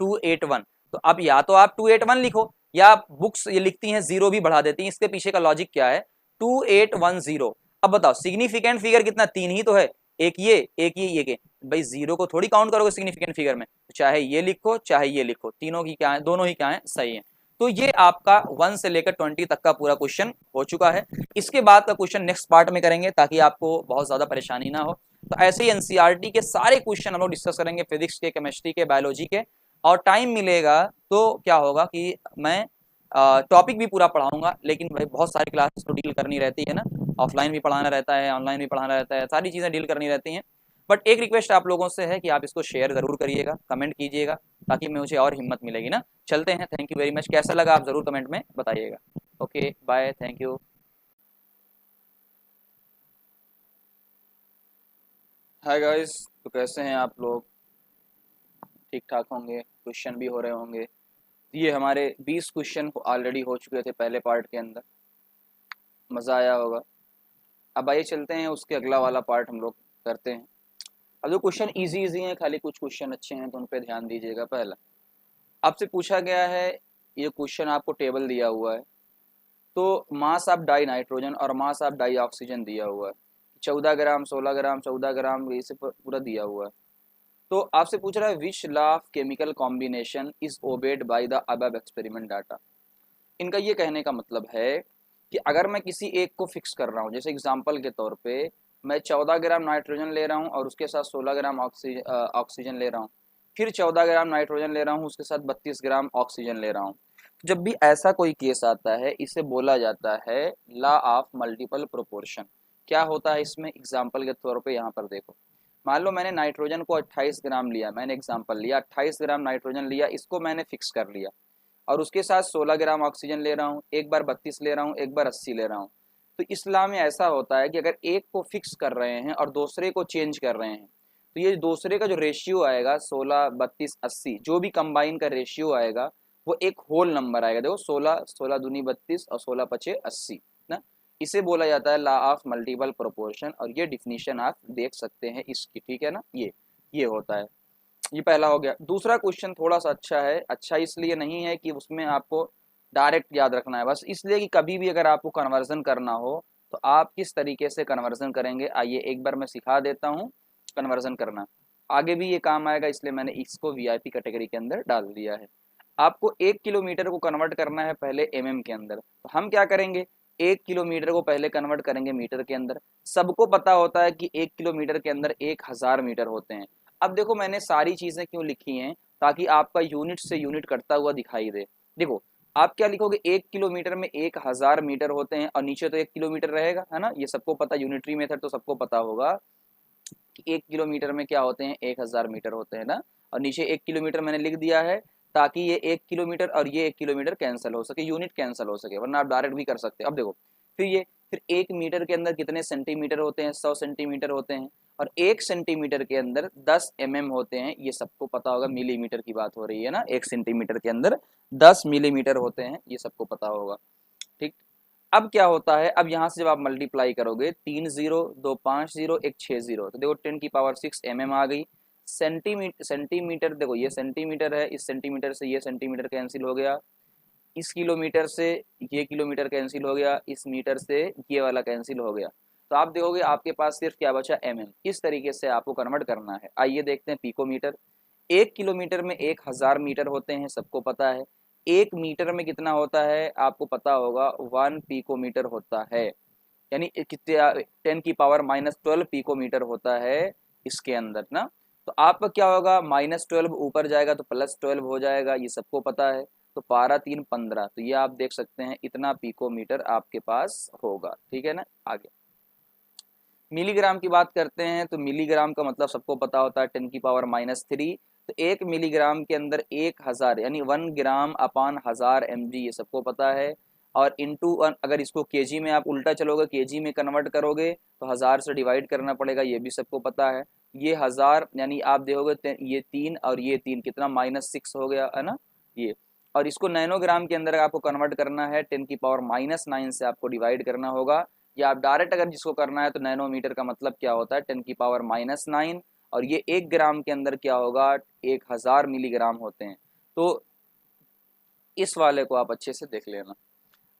281। तो अब या तो आप 281 लिखो या बुक्स ये लिखती हैं 0 भी बढ़ा देती हैं, इसके पीछे का लॉजिक क्या है 2810। अब बताओ सिग्निफिकेंट फिगर कितना 3 ही तो है, एक ये एक ये एक, भाई 0 को थोड़ी काउंट करोगे सिग्निफिकेंट फिगर में, चाहे ये लिखो चाहे ये लिखो, तीनों की क्या है, दोनों ही क्या है सही है। तो ये आपका 1 से लेकर 20 तक का पूरा क्वेश्चन हो चुका है। इसके बाद का क्वेश्चन नेक्स्ट पार्ट में करेंगे ताकि आपको बहुत ज्यादा परेशानी ना हो। तो ऐसे ही एनसीईआरटी के सारे क्वेश्चन हम लोग डिस्कस करेंगे, फिजिक्स के, केमिस्ट्री के, बायोलॉजी के, और टाइम मिलेगा तो क्या होगा कि मैं टॉपिक भी पूरा पढ़ाऊंगा। लेकिन भाई बहुत सारी क्लासेस तो डील करनी रहती है ना, ऑफलाइन भी पढ़ाना रहता है, ऑनलाइन भी पढ़ाना रहता है, सारी चीज़ें डील करनी रहती हैं। बट एक रिक्वेस्ट आप लोगों से है कि आप इसको शेयर जरूर करिएगा, कमेंट कीजिएगा, ताकि मुझे और हिम्मत मिलेगी ना। चलते हैं, थैंक यू वेरी मच। कैसा लगा आप जरूर कमेंट में बताइएगा। Okay bye, thank you. Hi guys, तो कैसे हैं आप लोग? ठीक ठाक होंगे, क्वेश्चन भी हो रहे होंगे। ये हमारे 20 क्वेश्चन ऑलरेडी हो चुके थे पहले पार्ट के अंदर, मज़ा आया होगा। अब आइए चलते हैं, उसके अगला वाला पार्ट हम लोग करते हैं। अब जो क्वेश्चन इजी इजी हैं, खाली कुछ क्वेश्चन अच्छे हैं तो उन पर ध्यान दीजिएगा। पहला आपसे पूछा गया है, ये क्वेश्चन आपको टेबल दिया हुआ है, तो मास ऑफ डाई नाइट्रोजन और मास ऑफ डाई ऑक्सीजन दिया हुआ है, 14 ग्राम, 16 ग्राम, 14 ग्राम, ये सब पूरा दिया हुआ है। तो आपसे पूछ रहा है which law of chemical combination is obeyed by the above experiment data. इनका ये कहने का मतलब है कि अगर मैं किसी एक को फिक्स कर रहा हूँ, जैसे एग्जांपल के तौर पे मैं 14 ग्राम नाइट्रोजन ले रहा हूँ और उसके साथ 16 ग्राम ऑक्सीजन ले रहा हूँ, फिर 14 ग्राम नाइट्रोजन ले रहा हूँ, उसके साथ 32 ग्राम ऑक्सीजन ले रहा हूँ। जब भी ऐसा कोई केस आता है, इसे बोला जाता है लॉ ऑफ मल्टीपल प्रोपोर्शन। क्या होता है इसमें? एग्जाम्पल के तौर पर यहाँ पर देखो, मान लो मैंने नाइट्रोजन को 28 ग्राम लिया, मैंने एग्जाम्पल लिया 28 ग्राम नाइट्रोजन लिया, इसको मैंने फिक्स कर लिया, और उसके साथ 16 ग्राम ऑक्सीजन ले रहा हूँ, एक बार 32 ले रहा हूँ, एक बार 80 ले रहा हूँ। तो इस्लाम में ऐसा होता है कि अगर एक को फिक्स कर रहे हैं और दूसरे को चेंज कर रहे हैं, तो ये दूसरे का जो रेशियो आएगा 16, 32, 80, जो भी कंबाइन का रेशियो आएगा वो एक होल नंबर आएगा। देखो 16, 16 दूनी 32 और 16 पचे 80 ना। इसे बोला जाता है लॉ ऑफ मल्टीपल प्रोपोर्शन, और ये डिफिनीशन आप देख सकते हैं इसकी, ठीक है ना। ये होता है। ये पहला हो गया। दूसरा क्वेश्चन थोड़ा सा अच्छा है, अच्छा इसलिए नहीं है कि उसमें आपको डायरेक्ट याद रखना है, बस इसलिए कि कभी भी अगर आपको कन्वर्जन करना हो तो आप किस तरीके से कन्वर्जन करेंगे, आइए एक बार मैं सिखा देता हूँ कन्वर्जन करना। आगे भी ये काम आएगा, इसलिए मैंने इसको वीआईपी कैटेगरी के अंदर डाल दिया है। आपको 1 किलोमीटर को कन्वर्ट करना है पहले एमएम के अंदर, तो हम क्या करेंगे, 1 किलोमीटर को पहले कन्वर्ट करेंगे मीटर के अंदर। सबको पता होता है कि 1 किलोमीटर के अंदर 1000 मीटर होते हैं। अब देखो मैंने सारी चीजें क्यों लिखी हैं, ताकि आपका यूनिट से यूनिट कटता हुआ दिखाई दे। देखो आप क्या लिखोगे, 1 किलोमीटर में 1000 मीटर होते हैं, और नीचे तो 1 किलोमीटर रहेगा, है ना। ये सबको पता, यूनिटरी मेथड तो सबको पता होगा कि 1 किलोमीटर में क्या होते हैं, 1000 मीटर होते हैं ना। और नीचे 1 किलोमीटर मैंने लिख दिया है, ताकि ये 1 किलोमीटर और ये 1 किलोमीटर कैंसिल हो सके, यूनिट कैंसिल हो सके, वरना आप डायरेक्ट भी कर सकते हैं। अब देखो फिर 1 मीटर के अंदर कितने सेंटीमीटर होते हैं, 100 सेंटीमीटर होते हैं, और 1 सेंटीमीटर के अंदर 10 mm होते हैं, ये सबको पता होगा। मिलीमीटर की बात हो रही है ना, 1 सेंटीमीटर के अंदर 10 मिलीमीटर होते हैं, ये सबको पता होगा। ठीक। अब क्या होता है, अब यहाँ से जब आप मल्टीप्लाई करोगे, 3 0, 2 5 0, 1 6 0, तो देखो 10⁶ आ गई। सेंटीमीटर देखो, ये सेंटीमीटर है, इस सेंटीमीटर से ये सेंटीमीटर कैंसिल हो गया, इस किलोमीटर से ये किलोमीटर कैंसिल हो गया, इस मीटर से ये वाला कैंसिल हो गया। तो आप देखोगे आपके पास सिर्फ क्या बचा, इस तरीके से आपको कन्वर्ट करना है। आइए देखते हैं पिकोमीटर। 1 किलोमीटर में 1000 मीटर होते हैं, सबको पता है। 1 मीटर में कितना होता है आपको पता होगा, 1 पिकोमीटर होता है, यानी कितना, 10⁻⁻12 पिकोमीटर होता है इसके अंदर ना। तो आपका क्या होगा, -12 ऊपर जाएगा तो +12 हो जाएगा, ये सबको पता है। तो 12×3 = 15, तो ये आप देख सकते हैं इतना पिकोमीटर आपके पास होगा, ठीक है ना। आगे मिलीग्राम की बात करते हैं, तो मिलीग्राम का मतलब सबको पता होता है 10⁻³ तो 1 मिलीग्राम के अंदर 1000, यानी 1 ग्राम/1000 mg, ये सबको पता है। और इंटू अगर इसको केजी में आप उल्टा चलोगे, केजी में कन्वर्ट करोगे तो 1000 से डिवाइड करना पड़ेगा, ये भी सबको पता है। ये 1000, यानी आप देखोगे ये 3 और ये 3 कितना, -6 हो गया, है ना ये। और इसको नैनोग्राम के अंदर आपको कन्वर्ट करना है, 10⁻⁹ से आपको डिवाइड करना होगा। या आप डायरेक्ट अगर जिसको करना है तो नैनोमीटर का मतलब क्या होता है, 10⁻⁹ और ये 1 ग्राम के अंदर क्या होगा, 1000 मिलीग्राम होते हैं। तो इस वाले को आप अच्छे से देख लेना।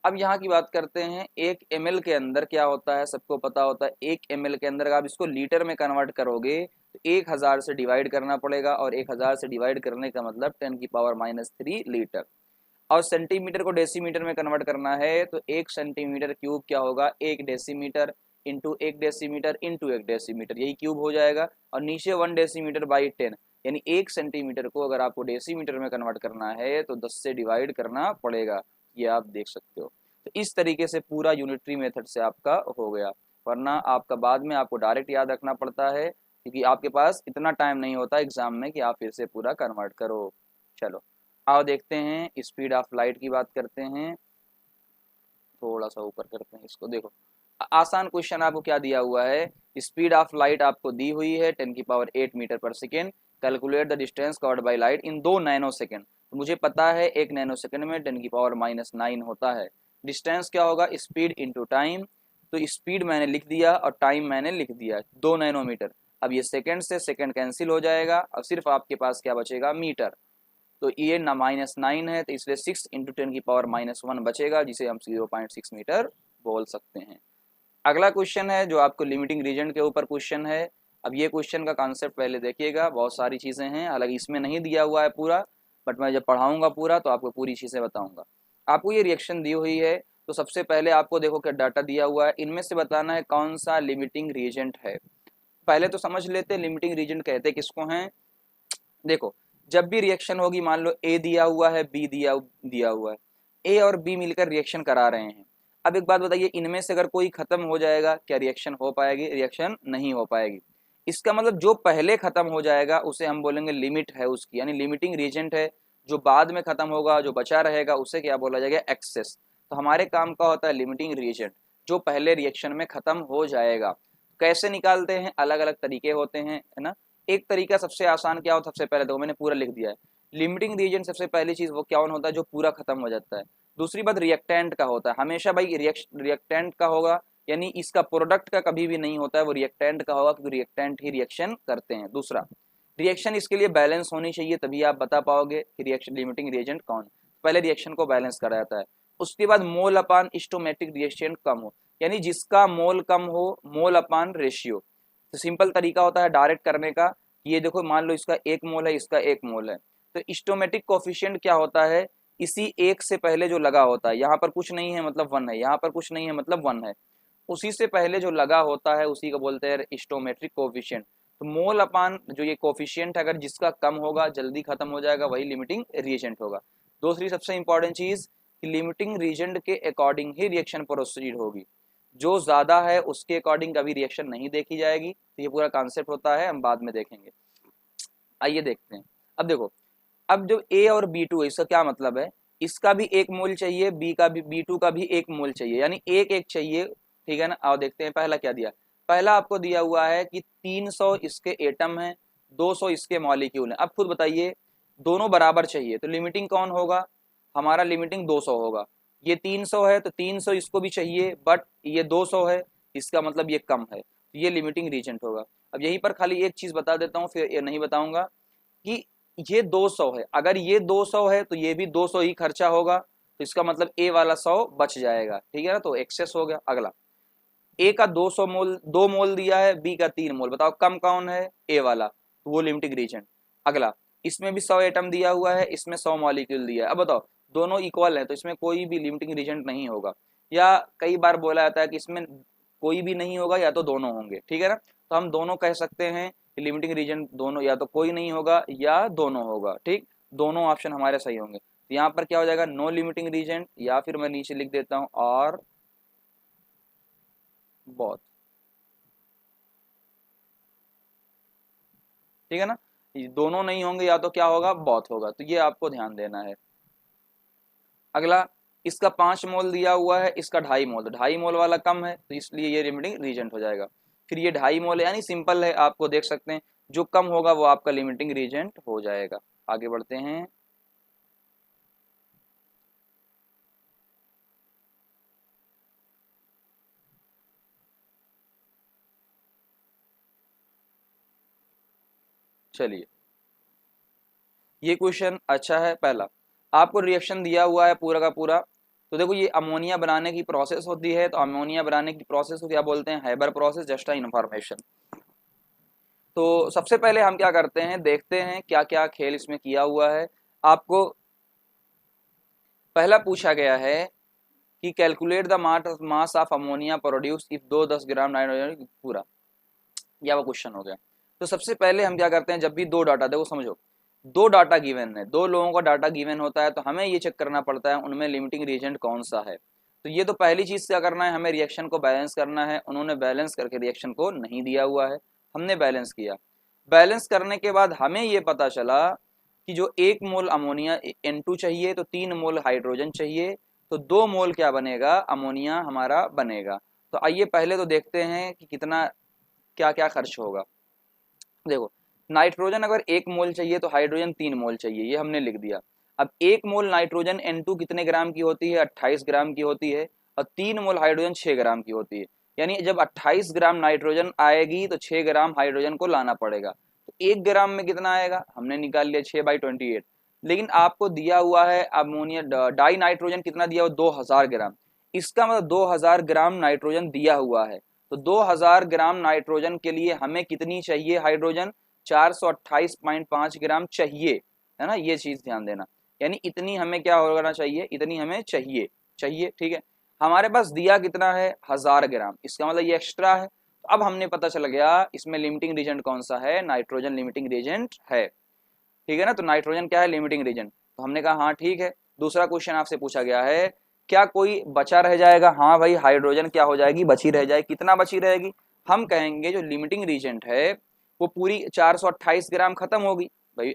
अब यहाँ की बात करते हैं, 1 ml के अंदर क्या होता है, सबको पता होता है। 1 ml के अंदर आप इसको लीटर में कन्वर्ट करोगे तो 1000 से डिवाइड करना पड़ेगा, और 1000 से डिवाइड करने का मतलब 10⁻³ लीटर। और सेंटीमीटर को डेसीमीटर में कन्वर्ट करना है, तो 1 सेंटीमीटर क्यूब क्या होगा, 1 decimetre into 1 decimetre into 1 decimetre, यही क्यूब हो जाएगा। और नीचे 1 डेसीमीटर/10, यानी 1 सेंटीमीटर को अगर आपको डेसीमीटर में कन्वर्ट करना है तो 10 से डिवाइड करना पड़ेगा, ये आप देख सकते हो। तो इस तरीके से पूरा यूनिटरी मेथड से आपका हो गया, वरना आपका बाद में आपको डायरेक्ट याद रखना पड़ता है क्योंकि आपके पास इतना टाइम नहीं होता एग्जाम में कि आप फिर से पूरा कन्वर्ट करो। चलो आओ देखते हैं, स्पीड ऑफ लाइट की बात करते हैं। थोड़ा सा ऊपर करते हैं इसको। देखो आसान क्वेश्चन आपको क्या दिया हुआ है, स्पीड ऑफ लाइट आपको दी हुई है 10⁸ मीटर पर second, calculate the distance covered by light in 2 nano second. तो मुझे पता है 1 नैनो सेकेंड में 10⁻⁹ होता है। डिस्टेंस क्या होगा, स्पीड इंटू टाइम। तो स्पीड मैंने लिख दिया और टाइम मैंने लिख दिया 2 नैनोमीटर। अब ये सेकेंड से सेकेंड कैंसिल हो जाएगा, अब सिर्फ आपके पास क्या बचेगा, मीटर। तो ये ना -9 है, तो इसलिए 6 इंटू 10⁻⁻1 बचेगा, जिसे हम 0.6 मीटर बोल सकते हैं। अगला क्वेश्चन है जो आपको लिमिटिंग रीजन के ऊपर क्वेश्चन है। अब ये क्वेश्चन का कॉन्सेप्ट पहले देखिएगा, बहुत सारी चीज़ें हैं, हालांकि इसमें नहीं दिया हुआ है पूरा, बट मैं जब पढ़ाऊंगा पूरा तो आपको पूरी चीज़ें बताऊंगा। आपको ये रिएक्शन दी हुई है, तो सबसे पहले आपको देखो क्या डाटा दिया हुआ है, इनमें से बताना है कौन सा लिमिटिंग रीजेंट है। पहले तो समझ लेते हैं लिमिटिंग रीजन कहते किसको हैं। देखो जब भी रिएक्शन होगी, मान लो ए दिया हुआ है, बी दिया हुआ है, ए और बी मिलकर रिएक्शन करा रहे हैं। अब एक बात बताइए, इनमें से अगर कोई खत्म हो जाएगा क्या रिएक्शन हो पाएगी, रिएक्शन नहीं हो पाएगी। इसका मतलब जो पहले खत्म हो जाएगा उसे हम बोलेंगे लिमिट है उसकी, यानी लिमिटिंग रीजेंट है। जो बाद में खत्म होगा, जो बचा रहेगा, उसे क्या बोला जाएगा, एक्सेस। तो हमारे काम का होता है लिमिटिंग रीजेंट, जो पहले रिएक्शन में खत्म हो जाएगा। कैसे निकालते हैं, अलग अलग तरीके होते हैं, है ना। एक तरीका सबसे आसान क्या होता है, सबसे पहले देखो मैंने पूरा लिख दिया है। लिमिटिंग रीजन सबसे पहली चीज वो क्या होता है, जो पूरा खत्म हो जाता है। दूसरी बात रिएक्टेंट का होता है, हमेशा भाई रिएक्टेंट का होगा, यानी इसका प्रोडक्ट का कभी भी नहीं होता है, वो रिएक्टेंट का होगा, क्योंकि रिएक्टेंट ही रिएक्शन करते हैं। दूसरा रिएक्शन इसके लिए बैलेंस होनी चाहिए, तभी आप बता पाओगे कि रिएक्शन लिमिटिंग रिएजेंट कौन। पहले रिएक्शन को बैलेंस करा जाता है। उसके बाद मोल अपान स्टोमेटिक रिएक्शन कम हो, यानी जिसका मोल कम हो, मोल अपान रेशियो। तो सिंपल तरीका होता है डायरेक्ट करने का। ये देखो मान लो इसका 1 मोल है, इसका 1 मोल है, तो स्टोमेटिक कोफिशिएंट क्या होता है, इसी एक से पहले जो लगा होता है, यहाँ पर कुछ नहीं है मतलब 1 है, यहाँ पर कुछ नहीं है मतलब 1 है, उसी से पहले जो लगा होता है उसी को बोलते हैं स्टोमेट्रिक कोफिशिएंट। तो मोल अपान जो ये कोफिशिएंट अगर जिसका कम होगा, जल्दी खत्म हो जाएगा, वही लिमिटिंग रिएजेंट होगा। दूसरी सबसे इंपॉर्टेंट चीज कि लिमिटिंग रिएजेंट के अकॉर्डिंग ही रिएक्शन प्रोसीड होगी। जो ज्यादा है उसके अकॉर्डिंग कभी रिएक्शन नहीं देखी जाएगी। तो ये पूरा कॉन्सेप्ट होता है, हम बाद में देखेंगे। आइए देखते हैं। अब देखो, अब जो ए और B2 है, इसका क्या मतलब है, इसका भी 1 मोल चाहिए, बी का भी, B2 का भी 1 मोल चाहिए, यानी एक एक चाहिए, ठीक है ना। आओ देखते हैं पहला क्या दिया। पहला आपको दिया हुआ है कि 300 इसके एटम है, 200 इसके मॉलिक्यूल है। अब खुद बताइए, दोनों बराबर चाहिए, तो लिमिटिंग कौन होगा, हमारा लिमिटिंग 200 होगा। ये 300 है तो 300 इसको भी चाहिए, बट ये 200 है, इसका मतलब ये कम है, तो ये लिमिटिंग रीजेंट होगा। अब यहीं पर खाली एक चीज बता देता हूँ, फिर ये नहीं बताऊंगा कि ये 200 है, अगर ये 200 है तो ये भी 200 ही खर्चा होगा, तो इसका मतलब ए वाला 100 बच जाएगा, ठीक है ना, तो एक्सेस हो गया। अगला ए का 200 मोल, 2 मोल दिया है, बी का 3 मोल, बताओ कम कौन है, ए वाला, तो वो लिमिटिंग रीजन। अगला इसमें भी 100 एटम दिया हुआ है, इसमें 100 मॉलिक्यूल दिया है। अब बताओ दोनों इक्वल है, तो इसमें कोई भी लिमिटिंग रीजन नहीं होगा, या कई बार बोला जाता है कि इसमें कोई भी नहीं होगा या तो दोनों होंगे, ठीक है ना। तो हम दोनों कह सकते हैं कि लिमिटिंग रीजन दोनों, या तो कोई नहीं होगा या दोनों होगा, ठीक, दोनों ऑप्शन हमारे सही होंगे। तो यहाँ पर क्या हो जाएगा, नो लिमिटिंग रीजन, या फिर मैं नीचे लिख देता हूँ और बहुत, ठीक है ना। ये दोनों नहीं होंगे या तो क्या होगा, बहुत होगा, तो ये आपको ध्यान देना है। अगला इसका 5 मोल दिया हुआ है, इसका 2.5 मोल, तो 2.5 मोल वाला कम है, तो इसलिए ये लिमिटिंग रीजेंट हो जाएगा। फिर ये 2.5 मोल है, यानी सिंपल है, आपको देख सकते हैं जो कम होगा वो आपका लिमिटिंग रीजेंट हो जाएगा। आगे बढ़ते हैं। चलिए ये क्वेश्चन अच्छा है। पहला आपको रिएक्शन दिया हुआ है पूरा का पूरा, तो देखो ये अमोनिया बनाने की प्रोसेस होती है, तो अमोनिया बनाने की प्रोसेस को क्या बोलते हैं, हैबर प्रोसेस, जस्ट इन्फॉर्मेशन। तो सबसे पहले हम क्या करते हैं, देखते हैं क्या क्या खेल इसमें किया हुआ है। आपको पहला पूछा गया है कि calculate the mass of ammonia produce if 2 10 gram nitrogen पूरा, या वो क्वेश्चन हो गया। तो सबसे पहले हम क्या करते हैं, जब भी दो डाटा, देखो समझो, दो डाटा गिवन है, दो लोगों का डाटा गिवन होता है, तो हमें ये चेक करना पड़ता है उनमें लिमिटिंग रिएजेंट कौन सा है। तो ये तो पहली चीज क्या करना है, हमें रिएक्शन को बैलेंस करना है। उन्होंने बैलेंस करके रिएक्शन को नहीं दिया हुआ है, हमने बैलेंस किया। बैलेंस करने के बाद हमें ये पता चला कि जो 1 मोल अमोनिया N2 चाहिए तो 3 मोल हाइड्रोजन चाहिए, तो 2 मोल क्या बनेगा, अमोनिया हमारा बनेगा। तो आइए पहले तो देखते हैं कि कितना क्या क्या खर्च होगा। देखो, नाइट्रोजन अगर 1 मोल चाहिए तो हाइड्रोजन 3 मोल चाहिए, ये हमने लिख दिया। अब 1 मोल नाइट्रोजन N2 कितने ग्राम की होती है, 28 ग्राम की होती है, और 3 मोल हाइड्रोजन 6 ग्राम की होती है। यानी जब 28 ग्राम नाइट्रोजन आएगी तो 6 ग्राम हाइड्रोजन को लाना पड़ेगा। तो 1 ग्राम में कितना आएगा, हमने निकाल लिया 6/28। लेकिन आपको दिया हुआ है अमोनिया डाई नाइट्रोजन कितना दिया हुआ, 2000 ग्राम। इसका मतलब 2000 ग्राम नाइट्रोजन दिया हुआ है। तो 2000 ग्राम नाइट्रोजन के लिए हमें कितनी चाहिए हाइड्रोजन, 428.5 ग्राम चाहिए, है ना, ये चीज ध्यान देना। यानी इतनी हमें क्या होना चाहिए, इतनी हमें चाहिए चाहिए, ठीक है। हमारे पास दिया कितना है, 1000 ग्राम, इसका मतलब ये एक्स्ट्रा है। तो अब हमने पता चल गया इसमें लिमिटिंग रीजेंट कौन सा है, नाइट्रोजन लिमिटिंग रीजेंट है, ठीक है ना। तो नाइट्रोजन क्या है, लिमिटिंग रीजन। तो हमने कहा हाँ ठीक है। दूसरा क्वेश्चन आपसे पूछा गया है, क्या कोई बचा रह जाएगा, हाँ भाई हाइड्रोजन क्या हो जाएगी, बची रह जाएगी। कितना बची रहेगी, हम कहेंगे जो लिमिटिंग रीजेंट है वो पूरी 428 ग्राम खत्म होगी। भाई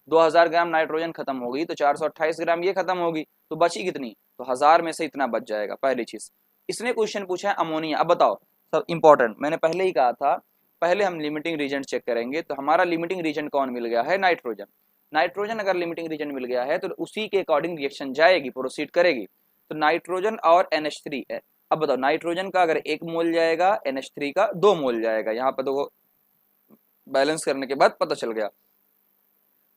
2000 ग्राम नाइट्रोजन खत्म होगी तो 428 ग्राम ये खत्म होगी, तो बची कितनी, तो 1000 में से इतना बच जाएगा, पहली चीज। इसने क्वेश्चन पूछा है अमोनिया। अब बताओ, सब इंपॉर्टेंट, मैंने पहले ही कहा था पहले हम लिमिटिंग रीजन चेक करेंगे। तो हमारा लिमिटिंग रीजन कौन मिल गया है, नाइट्रोजन। नाइट्रोजन अगर लिमिटिंग रीजन मिल गया है तो उसी के अकॉर्डिंग रिएक्शन जाएगी, प्रोसीड करेगी। तो नाइट्रोजन और NH3 है। अब बताओ, नाइट्रोजन का अगर 1 मोल जाएगा, NH3 का 2 मोल जाएगा। यहाँ पर देखो बैलेंस करने के बाद पता चल गया।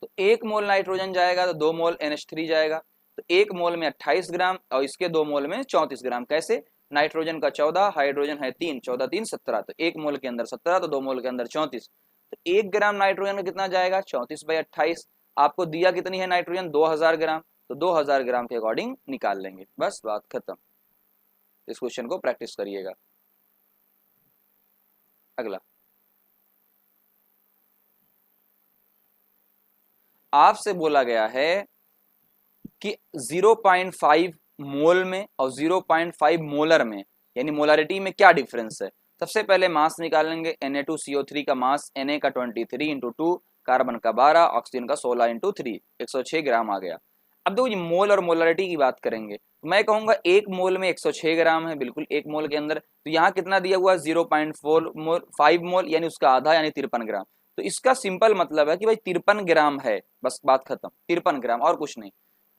तो 1 मोल नाइट्रोजन जाएगा तो 2 मोल NH3 जाएगा। तो 1 मोल में 28 ग्राम और इसके 2 मोल में 34 ग्राम। कैसे, नाइट्रोजन का 14, हाइड्रोजन है 3, 14 3 17, तो 1 मोल के अंदर 17 तो 2 मोल के अंदर 34। तो 1 ग्राम नाइट्रोजन का कितना जाएगा, 34/28। आपको दिया कितनी है नाइट्रोजन, 2000 ग्राम, तो 2000 ग्राम के अकॉर्डिंग निकाल लेंगे, बस बात खत्म। इस क्वेश्चन को प्रैक्टिस करिएगा। अगला, आपसे बोला गया है कि 0.5 मोल में और 0.5 मोलर में, यानी मोलारिटी में क्या डिफरेंस है। सबसे पहले मास निकालेंगे, Na2CO3 का मास Na का 23 इंटू 2, कार्बन का 12, ऑक्सीजन का 16 इंटू 3, 106 ग्राम आ गया। अब देखो ये मोल और मोलारिटी की बात करेंगे, मैं कहूंगा 1 मोल में 106 ग्राम है, बिल्कुल 1 मोल के अंदर। तो यहाँ कितना दिया हुआ है, 0.5 मोल, यानी उसका आधा, यानी 53 ग्राम। तो इसका सिंपल मतलब है कि भाई 53 ग्राम है, बस बात खत्म, 53 ग्राम और कुछ नहीं।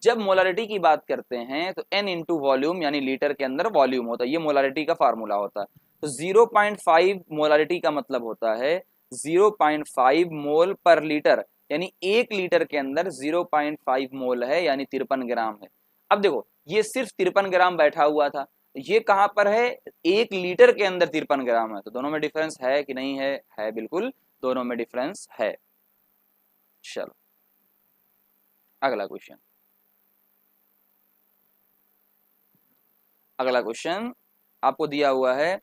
जब मोलारिटी की बात करते हैं तो N इंटू वॉल्यूम, यानी लीटर के अंदर वॉल्यूम होता है, ये मोलारिटी का फार्मूला होता है। तो 0.5 मोलारिटी का मतलब होता है 0.5 मोल पर लीटर, यानी 1 लीटर के अंदर 0.5 मोल है, यानी 53 ग्राम है। अब देखो ये सिर्फ 53 ग्राम बैठा हुआ था, ये कहां पर है, 1 लीटर के अंदर 53 ग्राम है। तो दोनों में डिफरेंस है कि नहीं है, है बिल्कुल, दोनों में डिफरेंस है। चलो अगला क्वेश्चन, अगला क्वेश्चन आपको दिया हुआ है,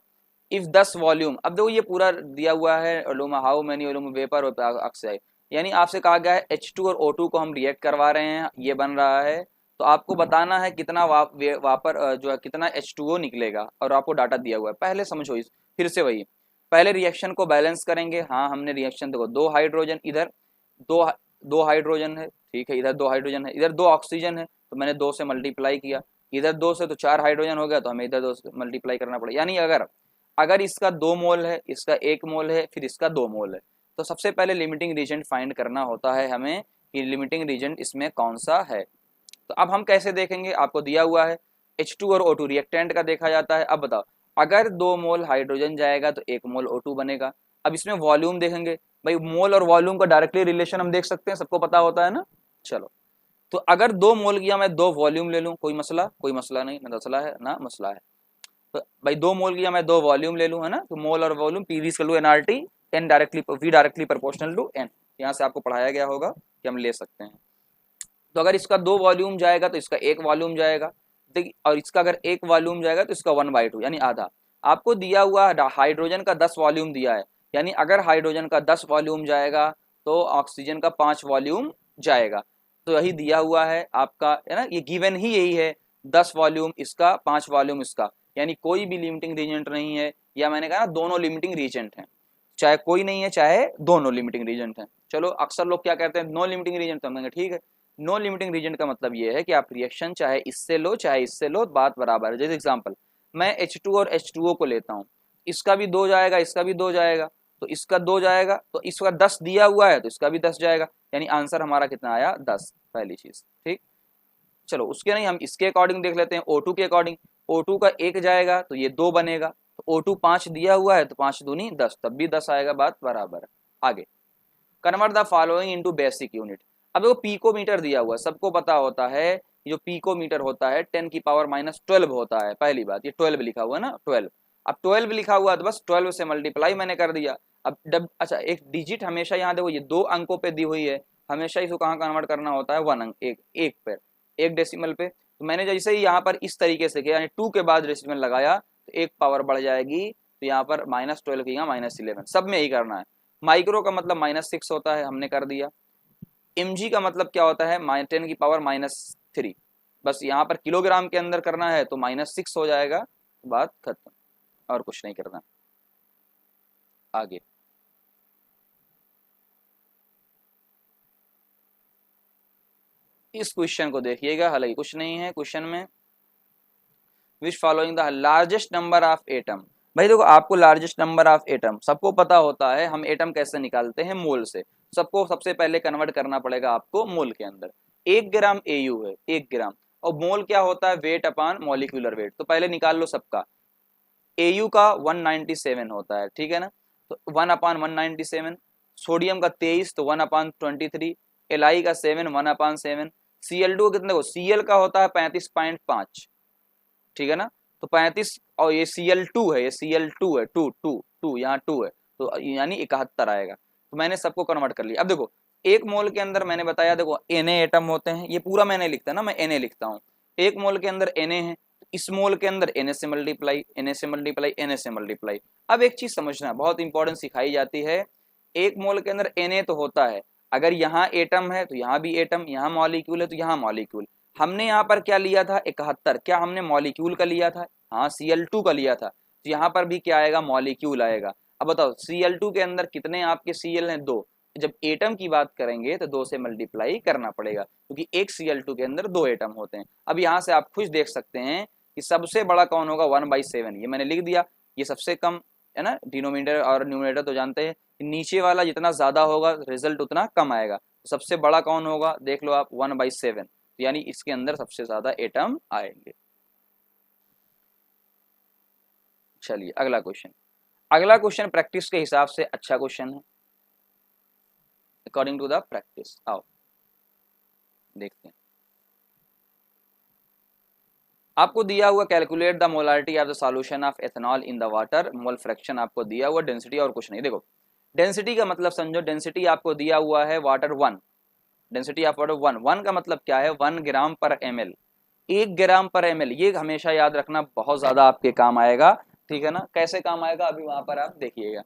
इफ 10 वॉल्यूम। अब देखो ये पूरा दिया हुआ है, how many volume vapour oxide, यानी आपसे कहा गया है H2 और O2 को हम रिएक्ट करवा रहे हैं, ये बन रहा है। तो आपको बताना है कितना वापर जो है कितना H2O निकलेगा, और आपको डाटा दिया हुआ है। पहले समझो इस, फिर से वही, पहले रिएक्शन को बैलेंस करेंगे। हाँ हमने रिएक्शन देखो, 2 हाइड्रोजन इधर, दो दो हाइड्रोजन है, ठीक है, इधर 2 हाइड्रोजन है, इधर 2 ऑक्सीजन है, तो मैंने 2 से मल्टीप्लाई किया। इधर 2 से तो 4 हाइड्रोजन हो गया, तो हमें इधर 2 से मल्टीप्लाई करना पड़ेगा। यानी अगर अगर इसका 2 मोल है, इसका 1 मोल है, फिर इसका 2 मोल है, तो सबसे पहले लिमिटिंग रीजेंट फाइंड करना होता है हमें कि लिमिटिंग रीजेंट इसमें कौन सा है। तो अब हम कैसे देखेंगे, आपको दिया हुआ है H2 और O2 रिएक्टेंट का देखा जाता है। अब बताओ, अगर 2 मोल हाइड्रोजन जाएगा तो 1 मोल O2 बनेगा। अब इसमें वॉल्यूम देखेंगे, भाई मोल और वॉल्यूम का डायरेक्टली रिलेशन हम देख सकते हैं, सबको पता होता है ना। चलो, तो अगर 2 मोल किया, मैं 2 वॉल्यूम ले लूं, कोई मसला, कोई मसला नहीं, ना मसला है ना मसला है। तो भाई 2 मोल किया, मैं 2 वॉल्यूम ले लूं, है ना। तो मोल और volume PV equal to NRT, N directly V directly proportional to N, यहाँ से आपको पढ़ाया गया होगा कि हम ले सकते हैं। तो अगर इसका 2 वॉल्यूम जाएगा तो इसका 1 वॉल्यूम जाएगा, देखिए, और इसका अगर 1 वॉल्यूम जाएगा तो इसका 1/2, यानी आधा। आपको दिया हुआ हाइड्रोजन का 10 वॉल्यूम दिया है, यानी अगर हाइड्रोजन का 10 वॉल्यूम जाएगा तो ऑक्सीजन का 5 वॉल्यूम जाएगा। तो यही दिया हुआ है आपका, है ना, ये गिवन ही यही है, 10 वॉल्यूम इसका, 5 वॉल्यूम इसका, यानी कोई भी लिमिटिंग रीजेंट नहीं है, या मैंने कहा ना दोनों लिमिटिंग रीजेंट हैं। चाहे कोई नहीं है चाहे दोनों लिमिटिंग रीजन हैं। चलो अक्सर लोग क्या कहते हैं नो लिमिटिंग रीजन, तो हम कहेंगे ठीक है, नो लिमिटिंग रीजन का मतलब ये है कि आप रिएक्शन चाहे इससे लो चाहे इससे लो, बात बराबर है। जैसे एग्जांपल, मैं H2 और H2O को लेता हूँ, इसका भी 2 जाएगा, इसका भी 2 जाएगा, तो इसका 2 जाएगा, तो इसका 10 दिया हुआ है तो इसका भी 10 जाएगा, यानी आंसर हमारा कितना आया 10, पहली चीज। ठीक, चलो उसके नहीं, हम इसके अकॉर्डिंग देख लेते हैं, O2 के अकॉर्डिंग। O2 का 1 जाएगा तो ये 2 बनेगा, तो O2 5 दिया हुआ है तो 5 दूनी 10, तब भी 10 आएगा, बात बराबर है। आगे, convert the following into basic unit. अब देखो पीकोमीटर दिया हुआ है, सबको पता होता है जो पीकोमीटर होता है 10 की पावर -12 होता है, पहली बात, ये 12 लिखा हुआ है ना, 12। अब 12 लिखा हुआ है तो बस 12 से मल्टीप्लाई मैंने कर दिया। अब अच्छा, एक डिजिट हमेशा यहाँ देखो, ये 2 अंकों पे दी हुई है, हमेशा इसको कहाँ कन्वर्ट करना होता है, 1 अंक, एक पे, एक डेसिमल पे। तो मैंने जैसे ही यहाँ पर इस तरीके से किया, यानी 2 के बाद डेसिमल लगाया तो एक पावर बढ़ जाएगी, तो यहाँ पर -12 की यहाँ -11, सब में यही करना है। माइक्रो का मतलब -6 होता है, हमने कर दिया। mg का मतलब क्या होता है, 10 की पावर -3, बस यहाँ पर किलोग्राम के अंदर करना है तो -6 हो जाएगा, बात खत्म, और कुछ नहीं करना। आगे, इस क्वेश्चन को देखिएगा, हालांकि कुछ नहीं है क्वेश्चन में। Which following the largest number of atom. भाई देखो, आपको लार्जेस्ट नंबर ऑफ एटम सबको पता होता है, हम एटम कैसे निकालते हैं, मोल से। सबको सबसे पहले कन्वर्ट करना पड़ेगा आपको मोल के अंदर। 1 ग्राम AU है, 1 ग्राम, और मोल क्या होता है, वेट अपान मॉलिक्यूलर वेट। तो पहले निकाल लो सबका। AU का 197 होता है, ठीक है ना, तो 1/197। सोडियम का 23, तो 1/23। Li का 7, 1/7। Cl2 कितने को, Cl का होता है 35.5, ठीक है ना, तो 35, और ये Cl2 है, ये Cl2 है, टू टू टू, यहाँ 2 है, तो यानी 71 आएगा। तो मैंने सबको कन्वर्ट कर लिया। अब देखो, एक मोल के अंदर मैंने बताया, देखो Na एटम होते हैं, ये पूरा मैंने लिखता है ना, मैं Na लिखता हूँ, एक मोल के अंदर Na है, इस मोल के अंदर Na से मल्टीप्लाई, Na से मल्टीप्लाई, Na से मल्टीप्लाई। अब एक चीज समझना, बहुत इंपॉर्टेंट सिखाई जाती है, एक मोल के अंदर Na तो होता है, अगर यहाँ एटम है तो यहाँ भी एटम, यहाँ मॉलिक्यूल है तो यहाँ मॉलिक्यूल। हमने यहाँ पर क्या लिया था, 71, क्या हमने मॉलिक्यूल का लिया था, हाँ Cl2 का लिया था, तो यहाँ पर भी क्या आएगा, मॉलिक्यूल आएगा। अब बताओ Cl2 के अंदर कितने आपके Cl हैं, 2। जब एटम की बात करेंगे तो 2 से मल्टीप्लाई करना पड़ेगा, क्योंकि एक Cl2 के अंदर 2 एटम होते हैं। अब यहाँ से आप खुद देख सकते हैं कि सबसे बड़ा कौन होगा, 1/7, ये मैंने लिख दिया। ये सबसे कम है ना, डिनोमिनेटर और न्यूमरेटर तो जानते हैं, नीचे वाला जितना ज्यादा होगा रिजल्ट उतना कम आएगा। तो सबसे बड़ा कौन होगा, देख लो आप, 1/7, यानी इसके अंदर सबसे ज्यादा एटम आएंगे। चलिए अगला क्वेश्चन। अगला क्वेश्चन प्रैक्टिस के हिसाब से अच्छा क्वेश्चन है, अकॉर्डिंग टू द प्रैक्टिस। आओ देखते हैं। आपको दिया हुआ, calculate the molarity of the solution of ethanol in the water, mole fraction आपको दिया हुआ, डेंसिटी और कुछ नहीं। देखो डेंसिटी का मतलब समझो, डेंसिटी आपको दिया हुआ है वाटर 1, डेंसिटी ऑफ वाटर 1, 1 का मतलब क्या है, 1 ग्राम/ml, 1 ग्राम/ml। ये हमेशा याद रखना, बहुत ज्यादा आपके काम आएगा, ठीक है ना। कैसे काम आएगा, अभी वहां पर आप देखिएगा।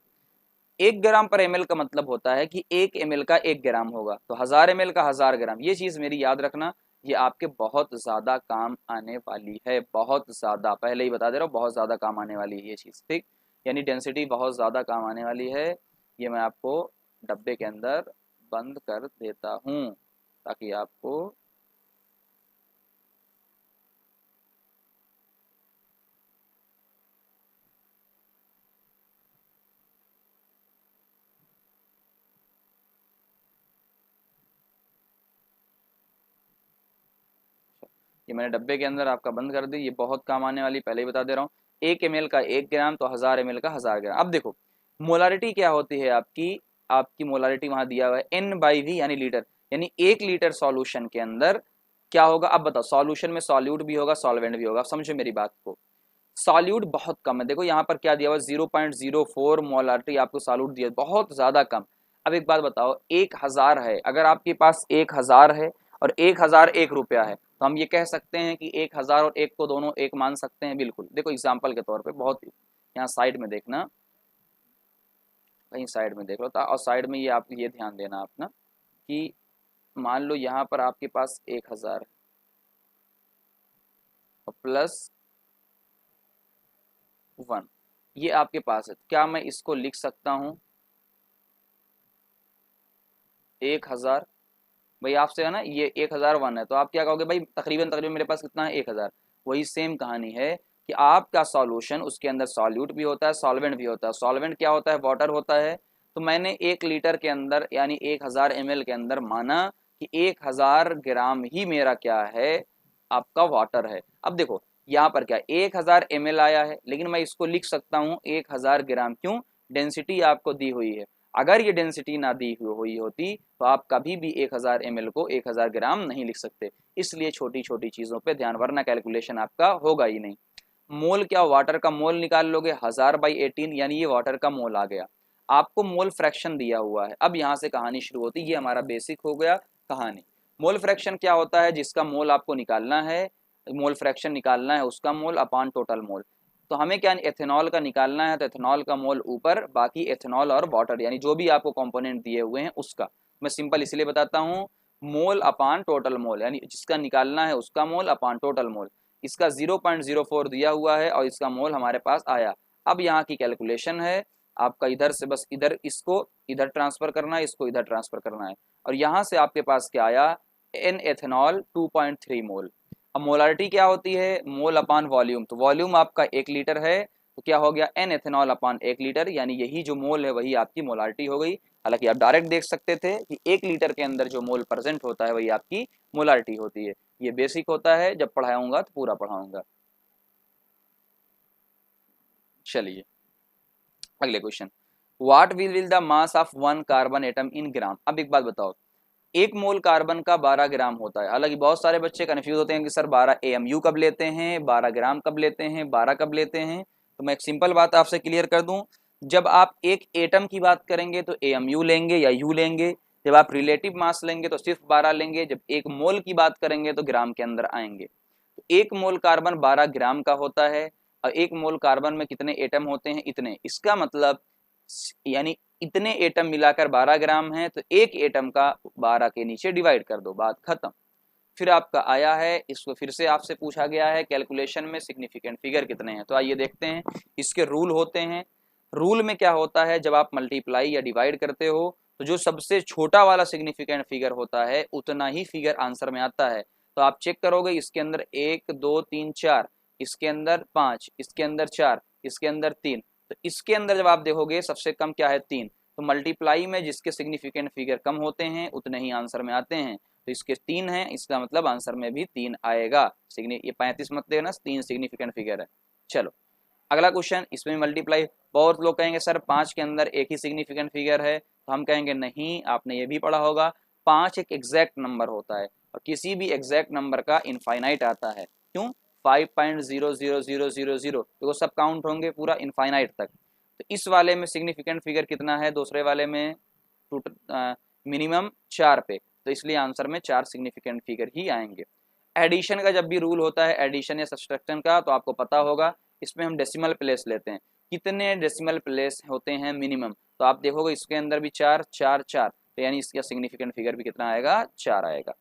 1 ग्राम/ml का मतलब होता है कि 1 ml का 1 ग्राम होगा, तो 1000 ml का 1000 ग्राम। ये चीज मेरी याद रखना, ये आपके बहुत ज्यादा काम आने वाली है, बहुत ज्यादा, पहले ही बता दे रहा हूँ, बहुत ज्यादा काम आने वाली है ये चीज, ठीक। यानी डेंसिटी बहुत ज्यादा काम आने वाली है। ये मैं आपको डब्बे के अंदर बंद कर देता हूँ ताकि आपको ये मैंने डब्बे के अंदर आपका बंद कर दी, ये बहुत काम आने वाली, पहले ही बता दे रहा हूँ। 1 ml का 1 ग्राम, तो 1000 ml का 1000 ग्राम। अब देखो मोलारिटी क्या होती है आपकी, आपकी मोलारिटी वहां दिया हुआ है N/V, यानी लीटर, यानी 1 लीटर सॉल्यूशन के अंदर क्या होगा। अब बताओ, सॉल्यूशन में सॉल्यूट भी होगा, सॉल्वेंट भी होगा, समझो मेरी बात को। सॉल्यूट बहुत कम है, देखो यहाँ पर क्या दिया हुआ, 0.04 मोलारिटी आपको सॉल्यूट दिया, बहुत ज्यादा कम। अब एक बात बताओ, 1000 है, अगर आपके पास 1000 है और 1000 1 रुपया है, तो हम ये कह सकते हैं कि 1000 और 1 को दोनों एक मान सकते हैं, बिल्कुल। देखो एग्जाम्पल के तौर पे, बहुत यहाँ साइड में देखना, कहीं साइड में देख लो, और साइड में ये आप ये ध्यान देना आप ना, कि मान लो यहाँ पर आपके पास 1000 और +1, ये आपके पास है, क्या मैं इसको लिख सकता हूँ 1000, भाई आपसे है ना ये 1001 है, तो आप क्या कहोगे भाई तकरीबन तकरीबन मेरे पास कितना है 1000। वही सेम कहानी है कि आपका सॉल्यूशन उसके अंदर सॉल्यूट भी होता है, सॉल्वेंट भी होता है। सॉल्वेंट क्या होता है? वाटर होता है। तो मैंने 1 लीटर के अंदर यानी 1000 ml के अंदर माना कि 1000 ग्राम ही मेरा क्या है, आपका वाटर है। अब देखो यहाँ पर क्या 1000 ml आया है, लेकिन मैं इसको लिख सकता हूँ 1000 ग्राम, क्यों? डेंसिटी आपको दी हुई है। अगर ये डेंसिटी ना दी हुई होती तो आप कभी भी 1000 ml को 1000 ग्राम नहीं लिख सकते। इसलिए छोटी छोटी चीजों पे ध्यान, वरना कैलकुलेशन आपका होगा ही नहीं। मोल क्या? वाटर का मोल निकाल लोगे 1000/18, यानी ये वाटर का मोल आ गया। आपको मोल फ्रैक्शन दिया हुआ है। अब यहाँ से कहानी शुरू होती है, ये हमारा बेसिक हो गया कहानी। मोल फ्रैक्शन क्या होता है? जिसका मोल आपको निकालना है, मोल फ्रैक्शन निकालना है, उसका मोल अपान टोटल मोल। तो हमें क्या एथेनॉल का निकालना है, तो एथेनॉल का मोल ऊपर, बाकी एथेनॉल और वाटर यानी जो भी आपको कंपोनेंट दिए हुए हैं उसका। मैं सिंपल इसलिए बताता हूँ, मोल अपान टोटल मोल, यानी जिसका निकालना है उसका मोल अपान टोटल मोल। इसका 0.04 दिया हुआ है और इसका मोल हमारे पास आया। अब यहाँ की कैलकुलेशन है आपका, इधर से बस इधर इसको इधर ट्रांसफर करना है, इसको इधर ट्रांसफर करना है, और यहाँ से आपके पास क्या आया? एन एथेनॉल 2.3 मोल। अब मोलारिटी क्या होती है? मोल अपान वॉल्यूम। तो वॉल्यूम आपका 1 लीटर है, तो क्या हो गया? एन एथेनॉल अपान 1 लीटर, यानी यही जो मोल है वही आपकी मोलारिटी हो गई। हालांकि आप डायरेक्ट देख सकते थे कि 1 लीटर के अंदर जो मोल प्रेजेंट होता है वही आपकी मोलारिटी होती है। ये बेसिक होता है, जब पढ़ाऊंगा तो पूरा पढ़ाऊंगा। चलिए अगले question, what will the mass of 1 carbon atom in gram. अब एक बात बताओ, 1 मोल कार्बन का 12 ग्राम होता है। हालांकि बहुत सारे बच्चे कंफ्यूज होते हैं कि सर 12 AMU कब लेते हैं, 12 ग्राम कब लेते हैं, 12 कब लेते हैं। तो मैं एक सिंपल बात आपसे क्लियर कर दूं, जब आप एक एटम की बात करेंगे तो AMU लेंगे या यू लेंगे। जब आप रिलेटिव मास लेंगे तो सिर्फ 12 लेंगे। जब 1 मोल की बात करेंगे तो ग्राम के अंदर आएंगे। तो 1 मोल कार्बन 12 ग्राम का होता है, और 1 मोल कार्बन में कितने एटम होते हैं? इतने। इसका मतलब यानी इतने एटम मिलाकर 12 ग्राम है, तो एक एटम का 12 के नीचे डिवाइड कर दो, बात खत्म। फिर आपका आया है, इसको फिर से आपसे पूछा गया है कैलकुलेशन में सिग्निफिकेंट फिगर कितने हैं। तो आइए देखते हैं, इसके रूल होते हैं। रूल में क्या होता है, जब आप मल्टीप्लाई या डिवाइड करते हो तो जो सबसे छोटा वाला सिग्निफिकेंट फिगर होता है उतना ही फिगर आंसर में आता है। तो आप चेक करोगे, इसके अंदर 1 2 3 4, इसके अंदर 5, इसके अंदर 4, इसके अंदर 3, तो इसके अंदर जब आप देखोगे सबसे कम क्या है? 3। तो मल्टीप्लाई में जिसके सिग्निफिकेंट फिगर कम होते हैं उतने ही आंसर में आते हैं। तो इसके 3 हैं, इसका मतलब आंसर में भी 3 आएगा। ये 35 मत देना, 3 सिग्निफिकेंट फिगर है। चलो अगला क्वेश्चन, इसमें मल्टीप्लाई। बहुत लोग कहेंगे सर 5 के अंदर एक ही सिग्निफिकेंट फिगर है, तो हम कहेंगे नहीं, आपने ये भी पढ़ा होगा, 5 एक एग्जैक्ट नंबर होता है, और किसी भी एग्जैक्ट नंबर का इनफाइनाइट आता है। क्यों? 5.00000, तो सब काउंट होंगे पूरा इनफाइनाइट तक। तो इस वाले में सिग्निफिकेंट फिगर कितना है? दूसरे वाले में मिनिमम 4 पे, तो इसलिए आंसर में 4 सिग्निफिकेंट फिगर ही आएंगे। एडिशन का जब भी रूल होता है, एडिशन या सब्सट्रैक्शन का, तो आपको पता होगा, इसमें हम डेसिमल प्लेस लेते हैं। कितने डेसिमल प्लेस होते हैं मिनिमम? तो आप देखोगे इसके अंदर भी 4 4 4, तो यानी इसका सिग्निफिकेंट फिगर भी कितना आएगा? 4 आएगा।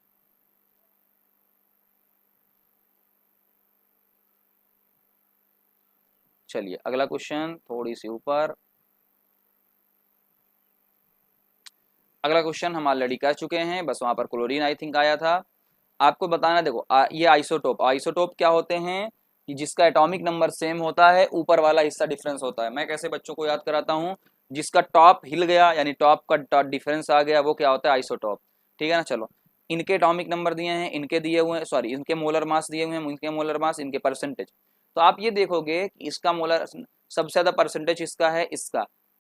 चलिए अगला क्वेश्चन, थोड़ी सी ऊपर। अगला क्वेश्चन हम ऑलरेडी कर चुके हैं, बस वहां पर क्लोरीन आई थिंक आया था। आपको बताना, देखो ये आइसोटोप। आइसोटोप क्या होते हैं कि जिसका एटॉमिक नंबर सेम होता है, ऊपर वाला हिस्सा डिफरेंस होता है। मैं कैसे बच्चों को याद कराता हूँ, जिसका टॉप हिल गया यानी टॉप का डिफरेंस आ गया, वो क्या होता है? आइसोटोप। ठीक है ना। चलो इनके एटॉमिक नंबर दिए हैं, इनके दिए हुए हैं, सॉरी इनके मोलर मास दिए हुए हैं, इनके मोलर मास, इनके परसेंटेज। तो आप ये देखोगे कि इसका मोलर सबसे ज्यादा परसेंटेज इसका है,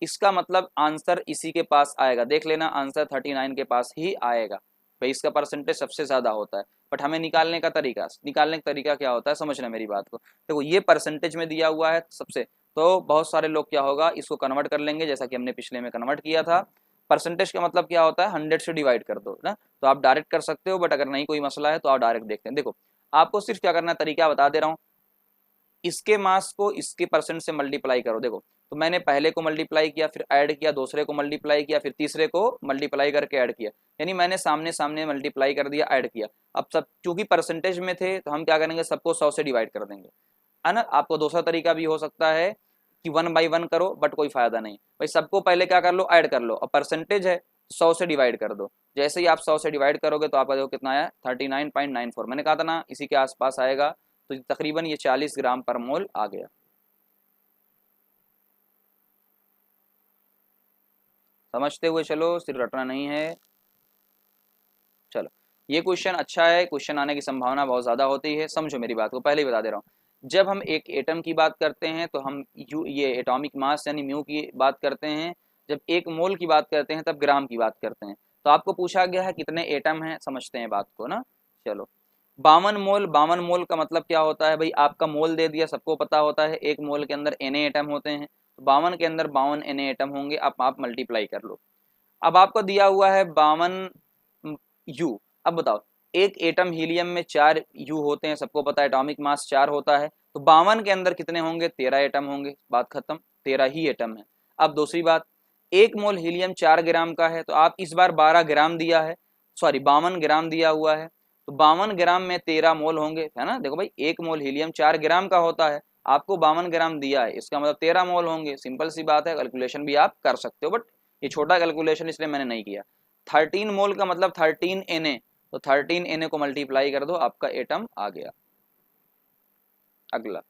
इसका मतलब आंसर इसी के पास आएगा। देख लेना, आंसर 39 के पास ही आएगा। भाई इसका परसेंटेज सबसे ज्यादा होता है। बट हमें निकालने का तरीका क्या होता है, समझना मेरी बात को। देखो ये परसेंटेज में दिया हुआ है सबसे, तो बहुत सारे लोग क्या होगा, इसको कन्वर्ट कर लेंगे, जैसा कि हमने पिछले में कन्वर्ट किया था। परसेंटेज का मतलब क्या होता है? 100 से डिवाइड कर दो ना। तो आप डायरेक्ट कर सकते हो, बट अगर नहीं कोई मसला है तो आप डायरेक्ट देखते हैं। देखो आपको सिर्फ क्या करना है, तरीका बता दे रहा हूँ। इसके मास को इसके परसेंट से मल्टीप्लाई करो। देखो तो मैंने पहले को मल्टीप्लाई किया, फिर ऐड किया, दूसरे को मल्टीप्लाई किया, फिर तीसरे को मल्टीप्लाई करके ऐड किया, यानी मैंने सामने सामने मल्टीप्लाई कर दिया, ऐड किया। अब सब चूंकि परसेंटेज में थे तो हम क्या करेंगे, सबको 100 से डिवाइड कर देंगे, है ना। आपको दूसरा तरीका भी हो सकता है कि 1 by 1 करो, बट कोई फायदा नहीं। भाई सबको पहले क्या कर लो, ऐड कर लो, और परसेंटेज है 100 से डिवाइड कर दो। जैसे ही आप 100 से डिवाइड करोगे तो आपका देखो कितना आया 39.94। मैंने कहा था ना इसी के आसपास आएगा, तो तकरीबन ये 40 ग्राम पर मोल आ गया। समझते हुए चलो, सिर्फ रटना नहीं है। चलो ये क्वेश्चन अच्छा है, क्वेश्चन आने की संभावना बहुत ज़्यादा होती है। समझो मेरी बात को, पहले ही बता दे रहा हूँ। जब हम एक एटम की बात करते हैं तो हम ये एटॉमिक मास यानी म्यू की बात करते हैं। जब एक मोल की बात करते हैं तब ग्राम की बात करते हैं। तो आपको पूछा गया है कितने एटम हैं, समझते हैं बात को ना। चलो 52 मोल, 52 मोल का मतलब क्या होता है भाई, आपका मोल दे दिया, सबको पता होता है एक मोल के अंदर Na एटम होते हैं, तो 52 के अंदर 52 Na एटम होंगे। आप मल्टीप्लाई कर लो। अब आपको दिया हुआ है 52 U। अब बताओ एक एटम हीलियम में 4 U होते हैं, सबको पता है एटॉमिक मास 4 होता है, तो 52 के अंदर कितने होंगे, 13 एटम होंगे। बात खत्म, 13 ही एटम है। अब दूसरी बात, एक मोल हीलियम 4 ग्राम का है, तो आप इस बार 12 ग्राम दिया है, सॉरी 52 ग्राम दिया हुआ है, तो 52 ग्राम में 13 मोल होंगे, है ना। देखो भाई एक मोल हीलियम 4 ग्राम का होता है, आपको 52 ग्राम दिया है, इसका मतलब 13 मोल होंगे। सिंपल सी बात है, कैलकुलेशन भी आप कर सकते हो, बट ये छोटा कैलकुलेशन इसलिए मैंने नहीं किया। 13 मोल का मतलब 13 Na, तो 13 Na को मल्टीप्लाई कर दो, आपका एटम आ गया। अगला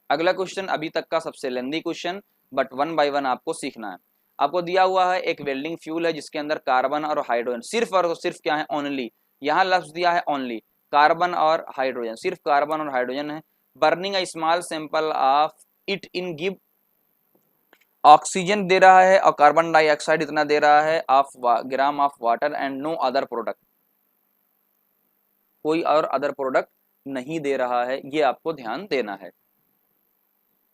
अगला क्वेश्चन अभी तक का सबसे lengthy question, but one by one आपको सीखना है। आपको दिया हुआ है एक वेल्डिंग फ्यूल है जिसके अंदर कार्बन और हाइड्रोजन, सिर्फ और सिर्फ क्या है, ओनली, यहाँ लफ्ज दिया है ओनली, कार्बन और हाइड्रोजन, सिर्फ कार्बन और हाइड्रोजन है। Burning a small sample of it in give, oxygen दे रहा है और कार्बन डाइऑक्साइड इतना दे रहा है of gram of water and no other product, कोई और अदर प्रोडक्ट नहीं दे रहा है, ये आपको ध्यान देना है।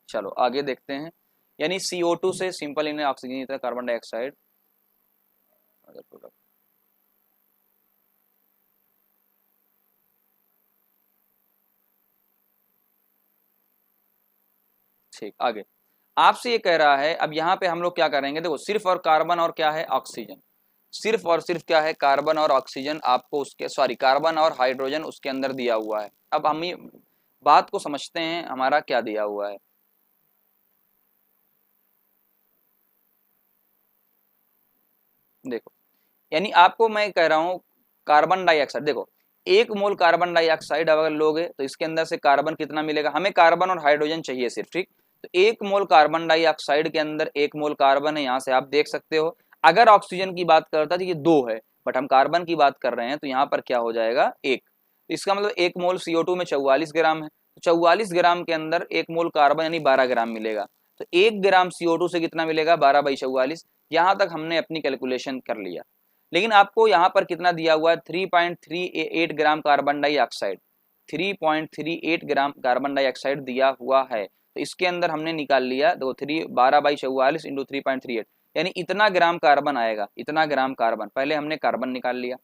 चलो आगे देखते हैं। यानी CO2 से सिंपल इन्हें ऑक्सीजन इतना कार्बन डाइऑक्साइड अदर प्रोडक्ट। ठीक, आगे आपसे ये कह रहा है, अब यहाँ पे हम लोग क्या करेंगे, देखो सिर्फ और कार्बन और क्या है, ऑक्सीजन, सिर्फ और सिर्फ क्या है, कार्बन और ऑक्सीजन आपको उसके, सॉरी कार्बन और हाइड्रोजन उसके अंदर दिया हुआ है। अब हम ये बात को समझते हैं, हमारा क्या दिया हुआ है। देखो यानी आपको मैं कह रहा हूँ कार्बन डाइऑक्साइड, देखो एक मोल कार्बन डाइऑक्साइड अगर लोगे तो इसके अंदर से कार्बन कितना मिलेगा, हमें कार्बन और हाइड्रोजन चाहिए सिर्फ, ठीक। तो एक मोल कार्बन डाइऑक्साइड के अंदर एक मोल कार्बन है, यहाँ से आप देख सकते हो। अगर ऑक्सीजन की बात करता तो ये 2 है, बट हम कार्बन की बात कर रहे हैं तो यहाँ पर क्या हो जाएगा, 1। इसका मतलब एक मोल CO2 में 44 ग्राम है, तो 44 ग्राम के अंदर एक मोल कार्बन यानी 12 ग्राम मिलेगा। तो 1 ग्राम CO2 से कितना मिलेगा, 12/44। यहाँ तक हमने अपनी कैलकुलेशन कर लिया। लेकिन आपको यहाँ पर कितना दिया हुआ है, 3.38 gram carbon dioxide, 3.38 gram carbon dioxide दिया हुआ है। तो इसके अंदर हमने निकाल लिया, दो 12/44 इंटू 3.38, यानी इतना ग्राम कार्बन आएगा, इतना ग्राम कार्बन। पहले हमने कार्बन निकाल लिया,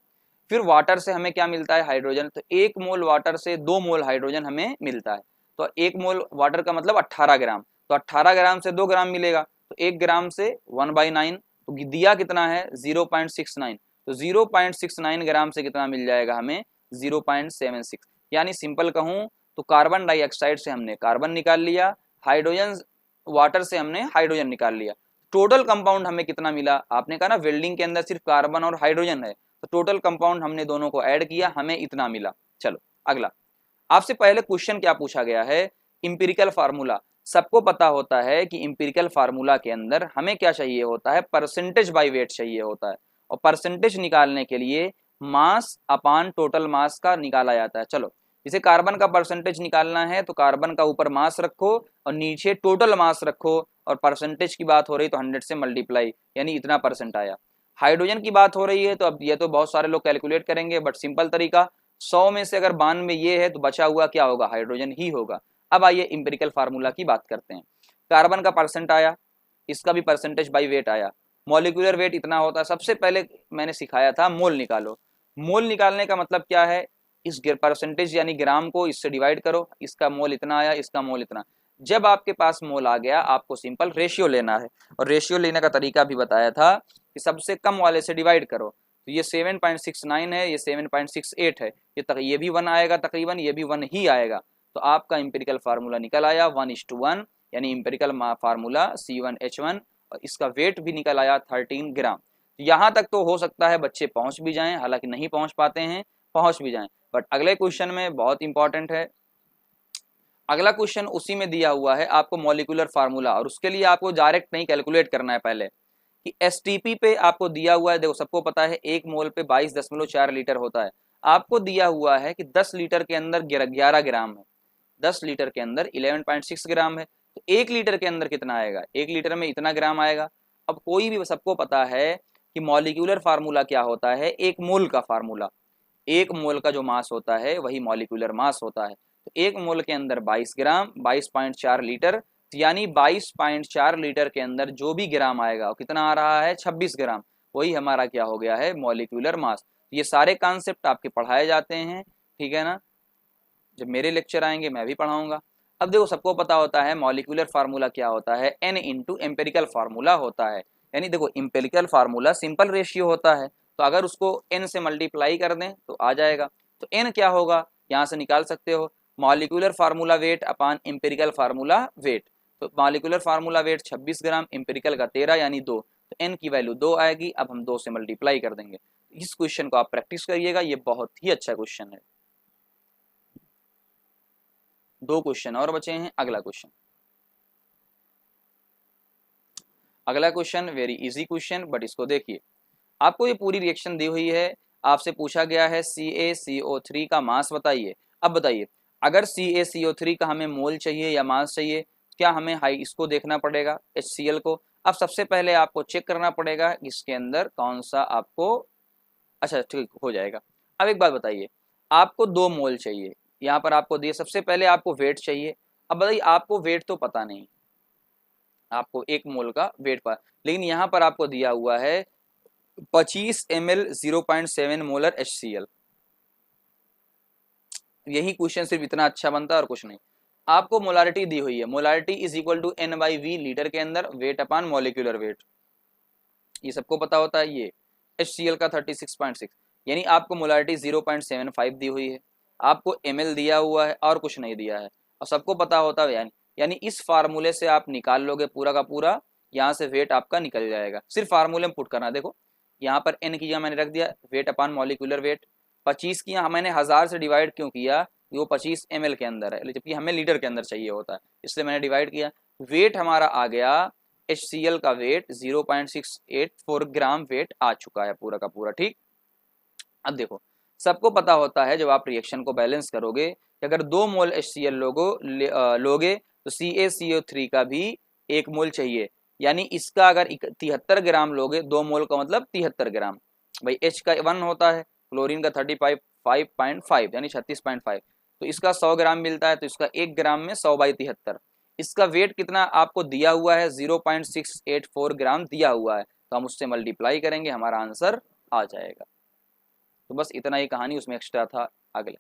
फिर वाटर से हमें क्या मिलता है, हाइड्रोजन। तो 1 मोल वाटर से 2 मोल हाइड्रोजन हमें मिलता है। तो 1 मोल वाटर का मतलब 18 ग्राम, तो 18 ग्राम से 2 ग्राम मिलेगा, तो 1 ग्राम से 1/9, तो दिया कितना है 0.69, तो 0.69 ग्राम से कितना मिल जाएगा हमें, 0.76। यानी सिंपल कहूं तो कार्बन डाइऑक्साइड से हमने कार्बन निकाल लिया, हाइड्रोजन वाटर से हमने हाइड्रोजन निकाल लिया। टोटल कंपाउंड हमें कितना मिला, आपने कहा ना वेल्डिंग के अंदर सिर्फ कार्बन और हाइड्रोजन है, तो टोटल कंपाउंड हमने दोनों को ऐड किया, हमें इतना मिला। चलो अगला, आपसे पहले क्वेश्चन क्या पूछा गया है, इंपिरिकल फार्मूला। सबको पता होता है कि इंपिरिकल फार्मूला के अंदर हमें क्या चाहिए होता है, परसेंटेज बाय वेट चाहिए होता है, और परसेंटेज निकालने के लिए मास अपान टोटल मास का निकाला जाता है। चलो जैसे कार्बन का परसेंटेज निकालना है तो कार्बन का ऊपर मास रखो और नीचे टोटल मास रखो, और परसेंटेज की बात हो रही तो 100 से मल्टीप्लाई, यानी इतना परसेंट आया। हाइड्रोजन की बात हो रही है तो अब ये तो बहुत सारे लोग कैलकुलेट करेंगे, बट सिंपल तरीका, 100 में से अगर 92 ये है तो बचा हुआ क्या होगा, हाइड्रोजन ही होगा। अब आइए इंपेरिकल फार्मूला की बात करते हैं। कार्बन का परसेंट आया, इसका भी परसेंटेज बाई वेट आया, मॉलिक्यूलर वेट इतना होता है। सबसे पहले मैंने सिखाया था मोल निकालो, मोल निकालने का मतलब क्या है, इस परसेंटेज यानी ग्राम को इससे डिवाइड करो, इसका मोल इतना आया, इसका मोल इतना। जब आपके पास मोल आ गया, आपको सिंपल रेशियो लेना है, और रेशियो लेने का तरीका भी बताया था कि सबसे कम वाले से डिवाइड करो। तो ये 7.69 है, ये 7.68 है, ये भी 1 आएगा तकरीबन, ये भी 1 ही आएगा। तो आपका इंपेरिकल फार्मूला निकल आया 1:1, यानी इम्पेरिकल फार्मूला C1H1, और इसका वेट भी निकल आया 13 ग्राम। यहाँ तक तो हो सकता है बच्चे पहुंच भी जाएं, हालांकि नहीं पहुंच पाते हैं, पहुंच भी जाएं, बट अगले क्वेश्चन में बहुत इंपॉर्टेंट है। अगला क्वेश्चन उसी में दिया हुआ है आपको मॉलिक्यूलर फार्मूला, और उसके लिए आपको डायरेक्ट नहीं कैलकुलेट करना है पहले कि एसटीपी पे आपको दिया हुआ है। देखो सबको पता है 1 मोल पे 22.4 लीटर होता है। आपको दिया हुआ है कि 10 लीटर के अंदर 11 ग्राम है, 10 लीटर के अंदर 11.6 ग्राम है, तो 1 लीटर के अंदर कितना आएगा, 1 लीटर में इतना ग्राम आएगा। अब कोई भी, सबको पता है कि मॉलिक्यूलर फार्मूला क्या होता है, 1 मोल का फार्मूला, 1 मोल का जो मास होता है वही मॉलिक्यूलर मास होता है। तो 1 मोल के अंदर 22 ग्राम, 22.4 लीटर, यानी 22.4 लीटर के अंदर जो भी ग्राम आएगा वो कितना आ रहा है, 26 ग्राम, वही हमारा क्या हो गया है, मॉलिक्यूलर मास। ये सारे कॉन्सेप्ट आपके पढ़ाए जाते हैं, ठीक है ना, जब मेरे लेक्चर आएंगे मैं भी पढ़ाऊंगा। अब देखो सबको पता होता है मॉलिक्यूलर फार्मूला क्या होता है, n इंटू एम्पेरिकल फार्मूला होता है। यानी देखो एम्पेरिकल फार्मूला सिंपल रेशियो होता है, तो अगर उसको n से मल्टीप्लाई कर दें तो आ जाएगा। तो n क्या होगा, यहाँ से निकाल सकते हो, मॉलिक्यूलर फार्मूला वेट अपान एम्पेरिकल फार्मूला वेट। तो मॉलिक्यूलर फार्मूला वेट 26 ग्राम, एम्पेरिकल का 13 यानी 2, तो n की वैल्यू 2 आएगी। अब हम 2 से मल्टीप्लाई कर देंगे। इस क्वेश्चन को आप प्रैक्टिस करिएगा, ये बहुत ही अच्छा क्वेश्चन है। 2 क्वेश्चन और बचे हैं। अगला question very easy question, but इसको देखिए, आपको ये पूरी रिएक्शन दी हुई है, आपसे पूछा गया है CaCO3 का मास बताइए। अब बताइए अगर CaCO3 का हमें मोल चाहिए या मास चाहिए, क्या हमें इसको देखना पड़ेगा HCl को। अब सबसे पहले आपको चेक करना पड़ेगा इसके अंदर कौन सा आपको, अच्छा ठीक हो जाएगा। अब एक बात बताइए, आपको 2 मोल चाहिए, यहाँ पर आपको दिए, सबसे पहले आपको वेट चाहिए। अब बताइए आपको वेट तो पता नहीं, आपको 1 मोल का वेट पर, लेकिन यहाँ पर आपको दिया हुआ है 25 ml 0.7 मोलर HCl। यही क्वेश्चन सिर्फ इतना अच्छा बनता है और कुछ नहीं। आपको मोलारिटी दी हुई है, molarity is equal to N/V litre के अंदर, वेट अपान मॉलिक्यूलर वेट, ये सबको पता होता है। ये HCl का 36.6, यानी आपको मोलारिटी 0.75 दी हुई है, आपको ml दिया हुआ है और कुछ नहीं दिया है, और सबको पता होता है। यानी इस फार्मूले से आप निकाल लोगे पूरा का पूरा, यहाँ से वेट आपका निकल जाएगा। सिर्फ फार्मूले में पुट करना। देखो यहाँ पर n की जगह मैंने रख दिया वेट अपान मॉलिक्यूलर वेट, 25 की यहाँ मैंने 1000 से डिवाइड क्यों किया, वो 25 ml के अंदर है, जबकि हमें लीटर के अंदर चाहिए होता है, इसलिए मैंने डिवाइड किया। वेट हमारा आ गया, HCl का वेट 0.684 ग्राम वेट आ चुका है पूरा का पूरा, ठीक। अब देखो सबको पता होता है जब आप रिएक्शन को बैलेंस करोगे कि अगर 2 मोल HCl लोगे तो CaCO3 का भी 1 मोल चाहिए, यानी इसका अगर 73 ग्राम लोगे, 2 मोल का मतलब 73 ग्राम, भाई H का 1 होता है, क्लोरीन का 35.5 यानी 36.5, तो इसका 100 ग्राम मिलता है, तो इसका 1 ग्राम में 100/73, इसका वेट कितना आपको दिया हुआ है 0.684 ग्राम दिया हुआ है, तो हम उससे मल्टीप्लाई करेंगे, हमारा आंसर आ जाएगा। तो बस इतना ही कहानी, उसमें एक्स्ट्रा था। अगले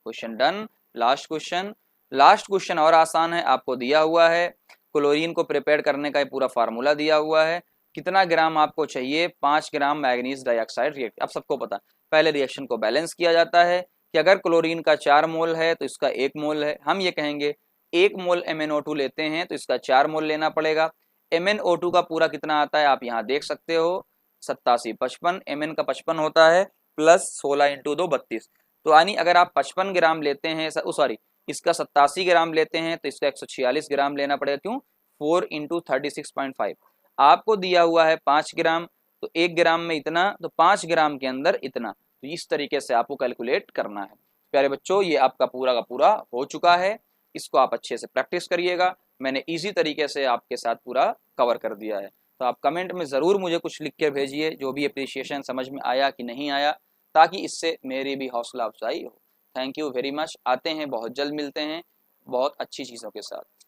क्वेश्चन डन। लास्ट क्वेश्चन और आसान है, आपको दिया हुआ है क्लोरीन को प्रिपेयर करने का पूरा फार्मूला दिया हुआ है, कितना ग्राम आपको चाहिए, 5 ग्राम मैग्नीज डाइऑक्साइड रिएक्ट। अब सबको पता, पहले रिएक्शन को बैलेंस किया जाता है कि अगर क्लोरीन का 4 मोल है तो इसका 1 मोल है, हम ये कहेंगे 1 मोल MnO2 लेते हैं तो इसका 4 मोल लेना पड़ेगा। MnO2 का पूरा कितना आता है आप यहाँ देख सकते हो, 87 55, Mn का 55 होता है, प्लस 16 इंटू 2 32, तो यानी अगर आप 55 ग्राम लेते हैं, सॉरी इसका 87 ग्राम लेते हैं तो इसका 146 ग्राम लेना पड़ेगा, क्यों, 4 इंटू 36.5। आपको दिया हुआ है 5 ग्राम, तो 1 ग्राम में इतना, तो 5 ग्राम के अंदर इतना, तो इस तरीके से आपको कैलकुलेट करना है। प्यारे बच्चों ये आपका पूरा का पूरा हो चुका है, इसको आप अच्छे से प्रैक्टिस करिएगा, मैंने इजी तरीके से आपके साथ पूरा कवर कर दिया है। तो आप कमेंट में ज़रूर मुझे कुछ लिख के भेजिए, जो भी अप्रिसिएशन समझ में आया कि नहीं आया, ताकि इससे मेरी भी हौसला अफजाई हो। थैंक यू वेरी मच, आते हैं बहुत जल्द, मिलते हैं बहुत अच्छी चीज़ों के साथ।